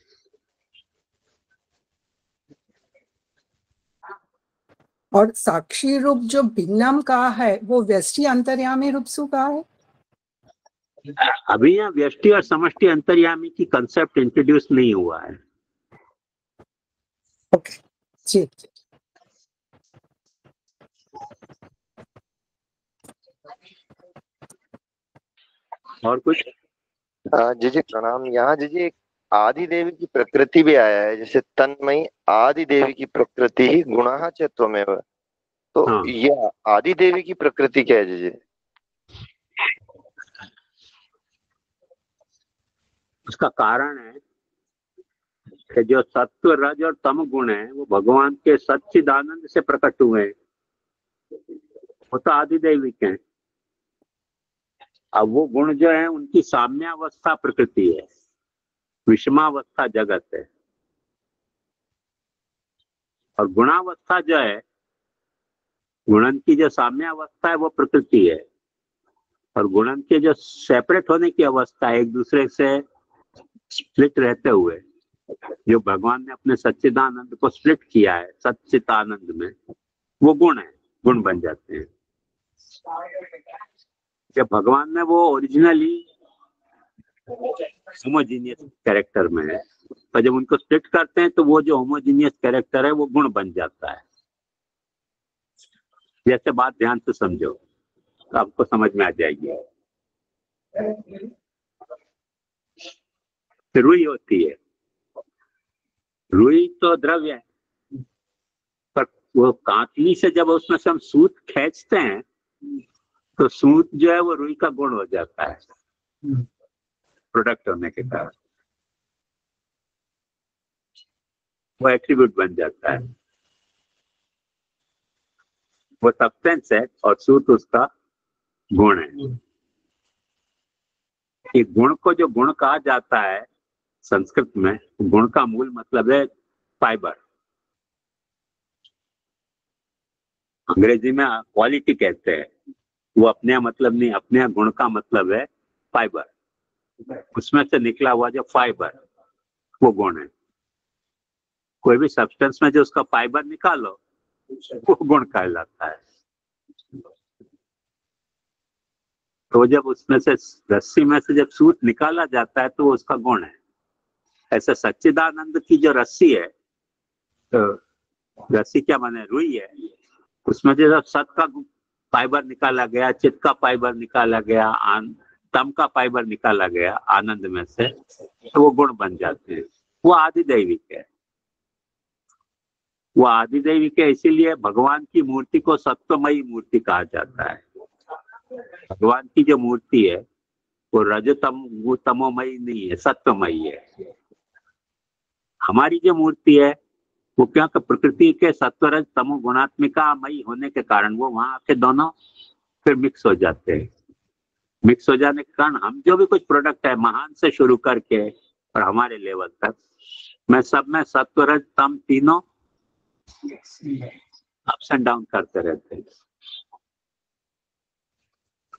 और साक्षी रूप जो भिन्नम कहा है वो व्यष्टि अंतर्यामी रूप से कहा है। अभी यहाँ व्यष्टि और समष्टि अंतर्यामी की कंसेप्ट इंट्रोड्यूस नहीं हुआ है। ओके जी। और कुछ? जी प्रणाम। यहाँ जी आदि देवी की प्रकृति भी आया है, जैसे तन्मयी आदि देवी की प्रकृति ही गुणः च त्वमेव। तो हाँ। ये आदि देवी की प्रकृति क्या है जी? उसका कारण है कि जो सत्व रज और तम गुण है वो भगवान के सच्चिदानंद से प्रकट हुए हैं, वो तो आदि दैविक हैं। अब वो गुण जो है उनकी साम्यावस्था प्रकृति है, विषमावस्था जगत है, और गुणावस्था जो है, गुणन की जो साम्यावस्था है वो प्रकृति है, और गुणन के जो सेपरेट होने की अवस्था है, एक दूसरे से स्प्लिट रहते हुए, जो भगवान ने अपने सच्चिदानंद को स्प्लिट किया है सच्चिदानंद में, वो गुण है, गुण बन जाते हैं। जब भगवान ने वो ओरिजिनली होमोजीनियस कैरेक्टर में है, और जब उनको स्प्लिट करते हैं तो वो जो होमोजीनियस कैरेक्टर है वो गुण बन जाता है। जैसे बात ध्यान से समझो तो आपको समझ में आ जाएगी। रुई होती है, रुई तो द्रव्य है, पर वो कांतली से जब उसमें से हम सूत खींचते हैं तो सूत जो है वो रुई का गुण हो जाता है, प्रोडक्ट होने के कारण वो एट्रीब्यूट बन जाता है। वो सब्सटेंस है और सूत उसका गुण है। कि गुण को जो गुण कहा जाता है संस्कृत में, गुण का मूल मतलब है फाइबर। अंग्रेजी में क्वालिटी कहते हैं, वो अपने मतलब नहीं, अपने गुण का मतलब है फाइबर। उसमें से निकला हुआ जो फाइबर वो गुण है। कोई भी सब्सटेंस में जो उसका फाइबर निकालो वो गुण कहलाता है। तो जब उसमें से रस्सी में से जब सूत निकाला जाता है तो उसका गुण है। ऐसे सच्चिदानंद की जो रस्सी है, तो रस्सी क्या माने, रुई है, उसमें जो सत का फाइबर निकाला गया, चित्त का फाइबर निकाला गया, तम का फाइबर निकाला गया आनंद में से, तो वो गुण बन जाते हैं। वो आदिदैविक है। वो आदिदैविक है, इसीलिए भगवान की मूर्ति को सत्वमयी मूर्ति कहा जाता है। भगवान की जो मूर्ति है वो रजतम वो तमोमयी नहीं है, सत्वमयी है। हमारी जो मूर्ति है वो क्या प्रकृति के सत्वरज तमो गुणात्मिका मई होने के कारण वो वहां आके दोनों फिर मिक्स हो जाते हैं। मिक्स हो जाने के कारण हम जो भी कुछ प्रोडक्ट है, महान से शुरू करके और हमारे लेवल तक, मैं सब में सत्वरज तम तीनों अप्स एंड डाउन करते रहते हैं।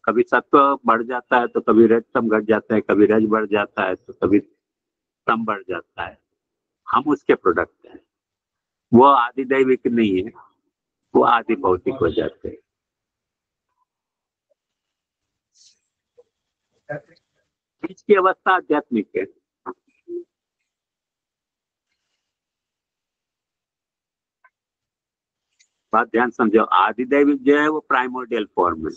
कभी सत्व बढ़ जाता है तो कभी रजतम घट जाता है, कभी रज बढ़ जाता है तो कभी तम बढ़ जाता है। हम उसके प्रोडक्ट हैं। वो आदि दैविक नहीं है, वो आदि भौतिक हो जाते हैं। बीच की अवस्था आध्यात्मिक है। बात ध्यान समझो, आदि दैविक जो है वो प्राइमोर्डियल फॉर्म है,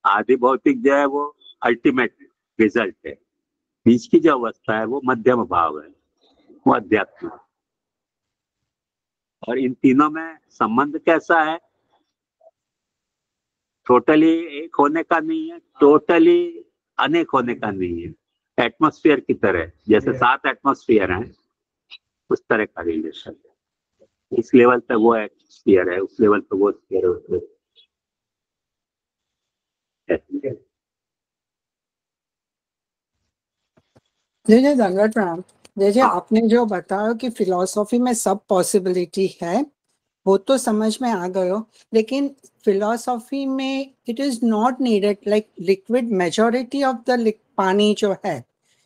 आदि भौतिक जो है वो अल्टीमेट रिजल्ट है। बीच की जो अवस्था है वो मध्यम भाव है, वो अध्यात्म। और इन तीनों में संबंध कैसा है? टोटली एक होने का नहीं है, टोटली अनेक होने का नहीं है। एटमॉस्फेयर की तरह, जैसे 7 एटमॉस्फेयर हैं उस तरह का रिलेशन है। इस लेवल पे वो एटमॉस्फेयर है, उस लेवल पे वो स्फीयर है। जी जी धन्यवाद प्रणाम। जैसे आपने जो बताया कि फिलॉसफी में सब पॉसिबिलिटी है वो तो समझ में आ गयो, लेकिन फिलॉसफी में it is not needed like liquid, majority of the पानी जो है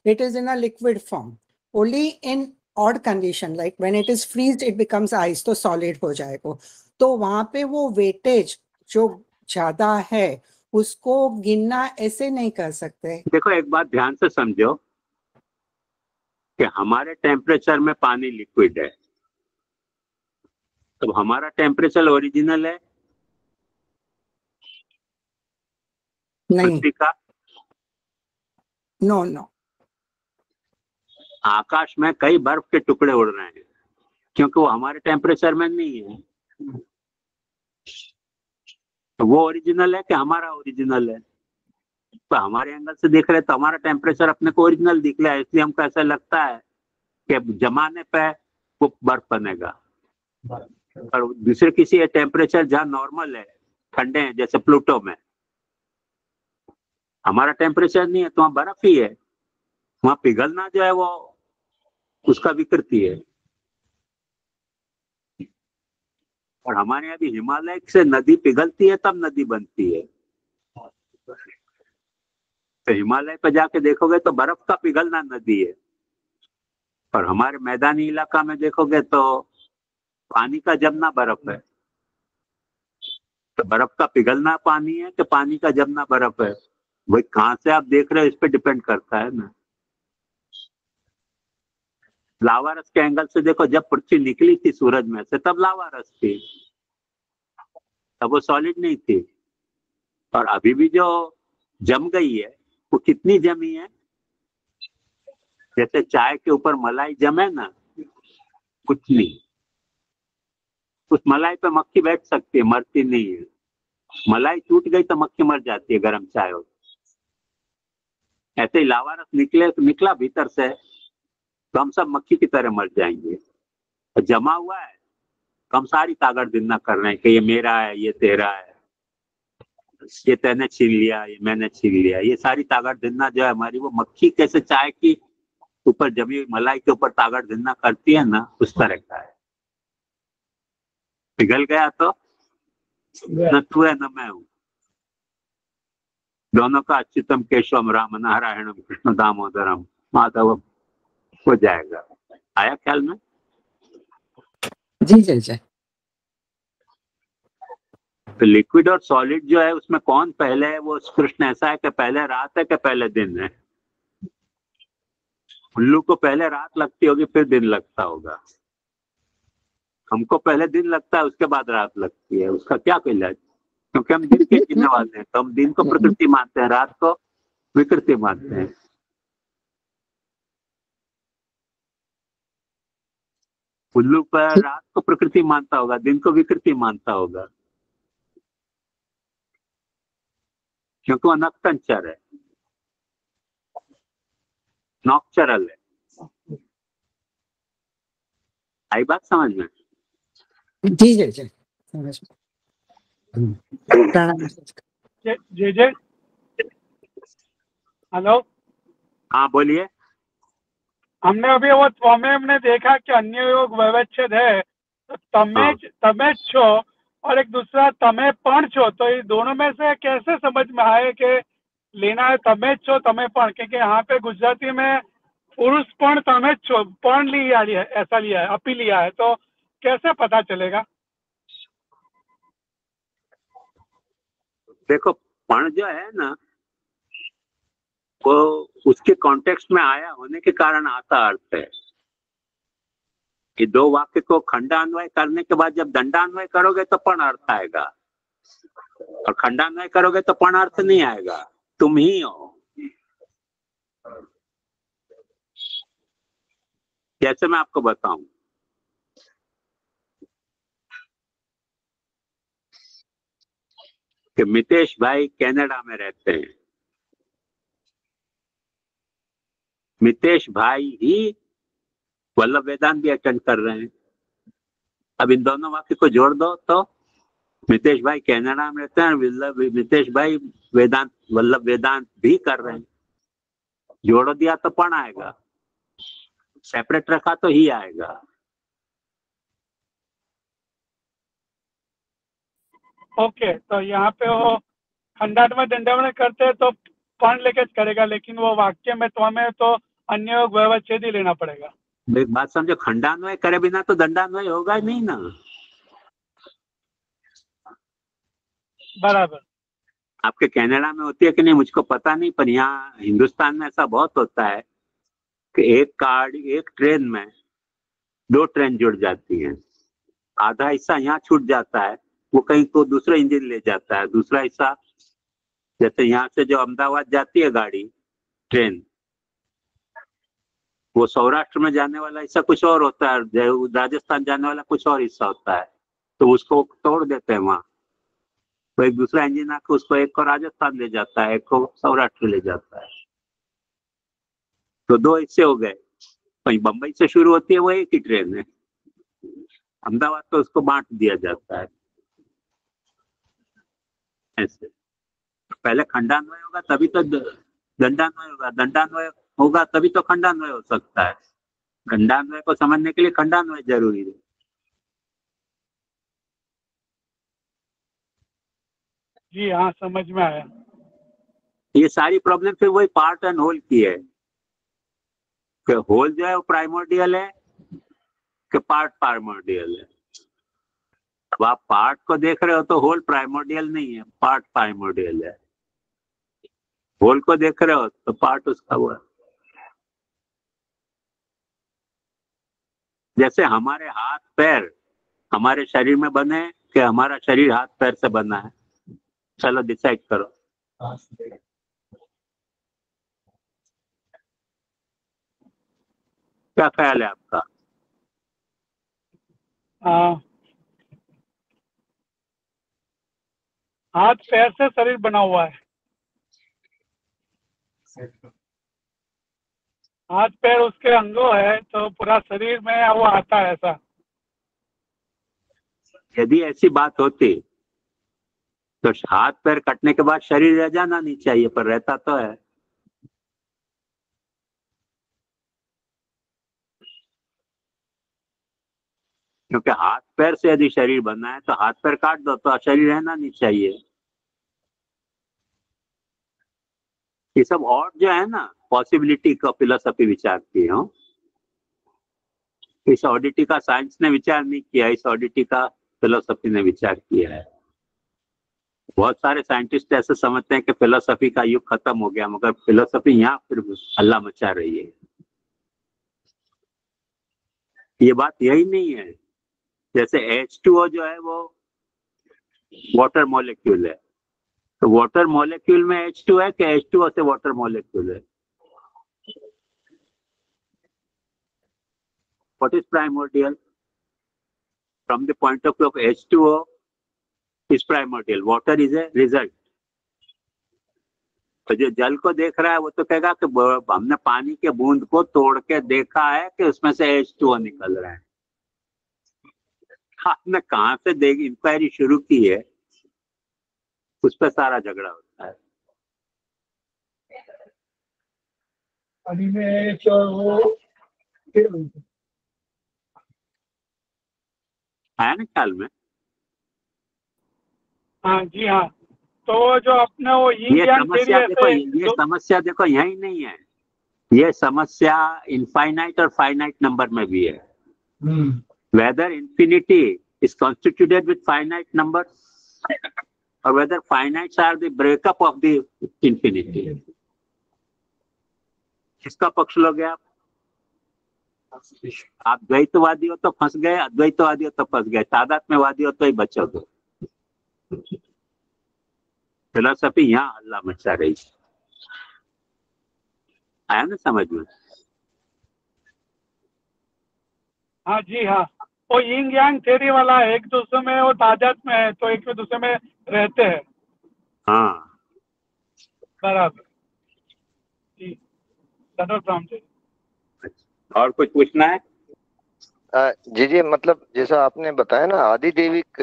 it is in a liquid form, only in odd condition like when it is freezed it becomes ice, तो सॉलिड हो जाएगा। तो वहां पे वो वेटेज जो ज्यादा है उसको गिनना ऐसे नहीं कर सकते। देखो एक बात ध्यान से समझो कि हमारे टेम्परेचर में पानी लिक्विड है, तो हमारा टेम्परेचर ओरिजिनल है नहीं, का? No no. आकाश में कई बर्फ के टुकड़े उड़ रहे हैं क्योंकि वो हमारे टेम्परेचर में नहीं है। तो वो ओरिजिनल है कि हमारा ओरिजिनल है? तो हमारे एंगल से देख रहे तो हमारा टेम्परेचर अपने को ओरिजिनल दिख रहा है, इसलिए हमको ऐसा लगता है कि जमाने पे वो बर्फ बनेगा। और दूसरे किसी टेम्परेचर जहाँ नॉर्मल है, ठंडे हैं, जैसे प्लूटो में हमारा टेम्परेचर नहीं है तो वहाँ बर्फ ही है। वहां पिघलना जो है वो उसका विकृति है। और हमारे यहाँ भी हिमालय से नदी पिघलती है तब नदी बनती है। तो हिमालय पर जाके देखोगे तो बर्फ का पिघलना नदी है, और हमारे मैदानी इलाका में देखोगे तो पानी का जमना बर्फ है। तो बर्फ का पिघलना पानी है कि पानी का जमना बर्फ है? भाई कहाँ से आप देख रहे हो इस पे डिपेंड करता है ना। लावा रस के एंगल से देखो, जब पृथ्वी निकली थी सूरज में से तब लावा रस थी, तब वो सॉलिड नहीं थी। और अभी भी जो जम गई है वो कितनी जमी है? जैसे चाय के ऊपर मलाई जमे ना, उतनी। उस मलाई पे मक्खी बैठ सकती है, मरती नहीं है। मलाई टूट गई तो मक्खी मर जाती है गर्म चाय हो। ऐसे ही लावा रस निकला भीतर से तो हम सब मक्खी की तरह मर जाएंगे। तो जमा हुआ है तो हम सारी ताकत दिन्ना कर रहे हैं कि ये मेरा है, ये तेरा है। ये तैने छीन लिया, ये मैंने छीन लिया, ये सारी ताकत धिन्ना जो है हमारी, वो मक्खी कैसे चाय की ऊपर जमी मलाई के ऊपर ताकत धिन्ना करती है ना, उस तरह का है। पिघल गया तो न तू है न मैं हूं, दोनों का अच्युतम केशवम राम नारायणम कृष्ण दामोदरम माधवम हो जाएगा। आया ख्याल में? जी जी जी। तो लिक्विड और सॉलिड जो है उसमें कौन पहले है? वो प्रश्न ऐसा है कि पहले रात है कि पहले दिन है? उल्लू को पहले रात लगती होगी फिर दिन लगता होगा, हमको पहले दिन लगता है उसके बाद रात लगती है। उसका क्या इलाज? क्योंकि हम दिन के जीने वाले हैं, तो हम दिन को प्रकृति मानते हैं, रात को विकृति मानते हैं। उल्लू पर रात को प्रकृति मानता होगा, दिन को विकृति मानता होगा, क्योंकि वो नक्तंचर है, नॉक्चरल है। आई बात समझ में? जी जी जी समझ में। प्रणाम। जे जे हेलो, हाँ बोलिए। हमने अभी वो त्वमेव हमने देखा कि अन्य योग व्यवच्छेद है, तो तमेच छो और एक दूसरा तमे पण छो, तो ये दोनों में से कैसे समझ में आए कि लेना है तमेच छो तमे पण? क्योंकि यहाँ पे गुजराती में पुरुष पण तमेच छो पण लिया है, ऐसा लिया है, अपी लिया है, तो कैसे पता चलेगा? देखो पण जो है ना, वो उसके कॉन्टेक्स्ट में आया होने के कारण आता अर्थ है कि दो वाक्य को खंडान्वय करने के बाद जब दंडान्वय करोगे तो पण अर्थ आएगा, और खंडान्वय करोगे तो पण अर्थ नहीं आएगा। तुम ही हो। जैसे मैं आपको बताऊं कि मितेश भाई कनाडा में रहते हैं, मितेश भाई ही वल्लभ वेदांत भी अटेंड कर रहे हैं। अब इन दोनों वाक्य को जोड़ दो तो मितेश भाई कनाडा में रहते हैं, मितेश भाई वेदांत वल्लभ वेदांत भी कर रहे हैं। जोड़ दिया तो पण आएगा, सेपरेट रखा तो ही आएगा। ओके, तो यहाँ पे वो खंडान्वय दंडान्वय करते हैं तो पण लेके करेगा, लेकिन वो वाक्य में त्वमेव तो अन्य योग व्यवच्छेद ही लेना पड़ेगा। एक बात समझो, खंडान्वय करे बिना तो दंडान्वय होगा ही नहीं ना। बराबर। आपके कनाडा में होती है कि नहीं मुझको पता नहीं, पर यहाँ हिंदुस्तान में ऐसा बहुत होता है कि एक ट्रेन में दो ट्रेन जुड़ जाती हैं, आधा हिस्सा यहाँ छूट जाता है, वो कहीं को दूसरा इंजन ले जाता है, दूसरा हिस्सा जैसे यहाँ से जो अहमदाबाद जाती है गाड़ी ट्रेन, वो सौराष्ट्र में जाने वाला हिस्सा कुछ और होता है, राजस्थान जाने वाला कुछ और हिस्सा होता है, तो उसको तोड़ देते हैं वहां, तो एक दूसरा इंजन आकर उसको एक को राजस्थान ले जाता है, एक को सौराष्ट्र ले जाता है, तो दो हिस्से हो गए। कहीं बंबई से शुरू होती है वो एक ही ट्रेन है, अहमदाबाद तो उसको बांट दिया जाता है। ऐसे पहले खंडान्वय होगा तभी तो दंडान्वय होगा, दंडान्वय होगा तभी तो खंडान्वय हो सकता है। खंडान्वय को समझने के लिए खंडान्वय जरूरी है। जी हाँ, समझ में आया। ये सारी प्रॉब्लम फिर वही पार्ट एंड होल की है कि होल जो है वो प्राइमोर्डियल है कि पार्ट प्राइमोर्डियल है। अब आप पार्ट को देख रहे हो तो होल प्राइमोर्डियल नहीं है, पार्ट प्राइमोर्डियल है। होल को देख रहे हो तो पार्ट उसका वो है। जैसे हमारे हाथ पैर हमारे शरीर में बने कि हमारा शरीर हाथ पैर से बना है? चलो डिसाइड करो। क्या ख्याल है आपका? हाथ पैर से शरीर बना हुआ है, हाथ पैर उसके अंगों है, तो पूरा शरीर में वो आता है ऐसा। यदि ऐसी बात होती तो हाथ पैर कटने के बाद शरीर रह जाना नहीं चाहिए, पर रहता तो है। क्योंकि हाथ पैर से यदि शरीर बना है तो हाथ पैर काट दो तो शरीर रहना नहीं चाहिए। ये सब और जो है ना पॉसिबिलिटी का फिलोसफी विचार की हो। इस ऑडिटी का साइंस ने विचार नहीं किया, इस ऑडिटी का फिलोसफी ने विचार किया है। बहुत सारे साइंटिस्ट ऐसे समझते हैं कि फिलोसफी का युग खत्म हो गया, मगर फिलोसफी यहाँ फिर हल्ला मचा रही है। ये बात यही नहीं है। जैसे H2O जो है वो वाटर मॉलिक्यूल है, तो वाटर मॉलिक्यूल में H2 है कि H2O से वाटर मॉलिक्यूल है? What is primordial? From the point of view of H2O is primordial. Water is a result. तो जो जल को देख रहा है वो तो कहेगा कि हमने पानी के बूंद को तोड़ के देखा है कि उसमें से H2O निकल रहा है। आपने कहाँ से देख इंक्वायरी शुरू की है, उस पर सारा झगड़ा होता है। पानी में जो वो आया ना ख्याल में? हाँ जी हाँ। तो जो अपने वो ये समस्या देखो, ये समस्या देखो यही नहीं है, ये समस्या इनफाइनाइट और फाइनाइट नंबर में भी है। Whether infinity is constituted with finite number और whether finites are the breakup of the infinity. किसका पक्ष लोगे आप? आप द्वैतवादी हो तो फंस गए, अद्वैतवादी हो तो फंस गए, तादात्म्यवादी हो तो ही बचोगे। फिलोसफी यहाँ हल्ला मचा रही है। आया ना समझ में? हाँ जी हाँ। वो यिंग यांग थ्योरी वाला है, एक दूसरे में वो तादात्म्य है तो एक दूसरे में रहते हैं। हाँ बराबर जी। राम जी। और कुछ पूछना है? जी जी, मतलब जैसा आपने बताया ना आदि देविक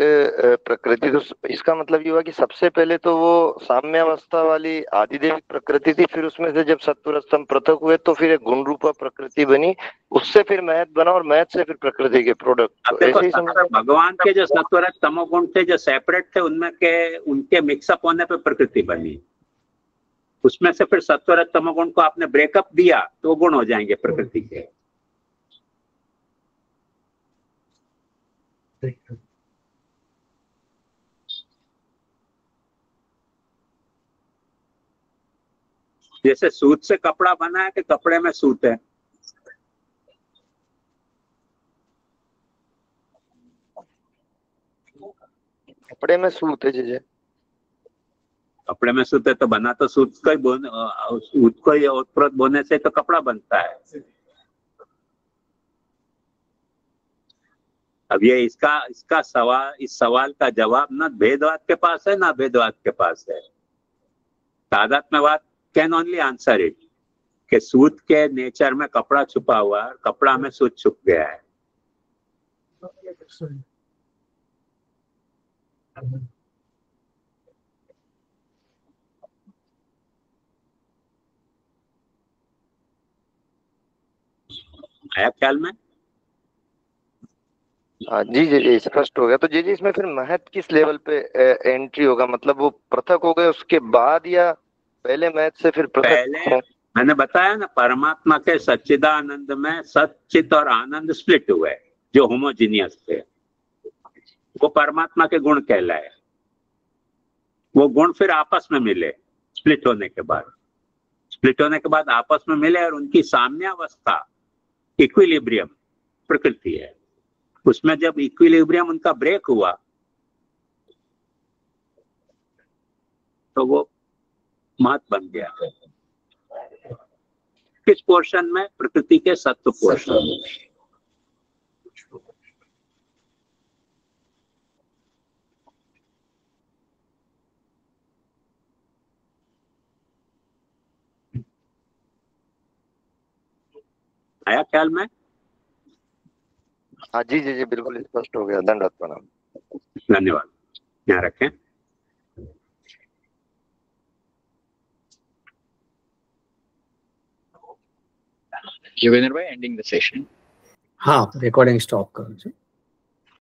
प्रकृति, तो इसका मतलब ये हुआ कि सबसे पहले तो वो साम्यावस्था वाली आदि देविक प्रकृति थी, फिर उसमें से जब सत्वर स्तंभ पृथक हुए तो फिर एक गुण रूपा प्रकृति बनी, उससे फिर महत बना और महत से फिर प्रकृति के प्रोडक्ट। तो ऐसे ही भगवान के जो सत्वर तमोगुण थे जो सेपरेट थे, उनमें के उनके मिक्सअप होने पे प्रकृति बनी। उसमें से फिर सत्वर तमोगुण को आपने ब्रेकअप दिया तो गुण हो जाएंगे प्रकृति के। जैसे सूत से कपड़ा बना है कि कपड़े में सूत है? कपड़े में सूत है जी। कपड़े में सूत है तो बना तो सूत को ही सूत को ही ओतप्रोत बोने से तो कपड़ा बनता है। अब ये इसका सवाल, इस सवाल का जवाब ना भेदवाद के पास है ना भेदवाद के पास है। तादात्म्यवाद कैन ओनली आंसर इट कि सूत के नेचर में कपड़ा छुपा हुआ है, कपड़ा में सूत छुप गया है। आया ख्याल में? जी जी जी, स्पष्ट हो गया। तो जी जी, इसमें फिर महत किस लेवल पे एंट्री होगा, मतलब वो पृथक हो गए उसके बाद या पहले महत से फिर पृथक? पहले मैंने बताया ना, परमात्मा के सच्चिदानंद में सच्चित और आनंद स्प्लिट हुए जो होमोजीनियस थे, वो परमात्मा के गुण कहलाए। वो गुण फिर आपस में मिले स्प्लिट होने के बाद आपस में मिले और उनकी साम्यावस्था इक्विलिब्रियम प्रकृति है। उसमें जब इक्विलिब्रियम उनका ब्रेक हुआ तो वो महत बन गया। किस पोर्शन में? प्रकृति के सत्व पोर्शन में। आया ख्याल में? हाँ जी जी जी, बिल्कुल स्पष्ट हो गया। धन्यवाद प्रणाम। धन्यवाद। यहाँ रखें। योगेंद्र भाई, एंडिंग द सेशन. हाँ, रिकॉर्डिंग स्टॉप करो.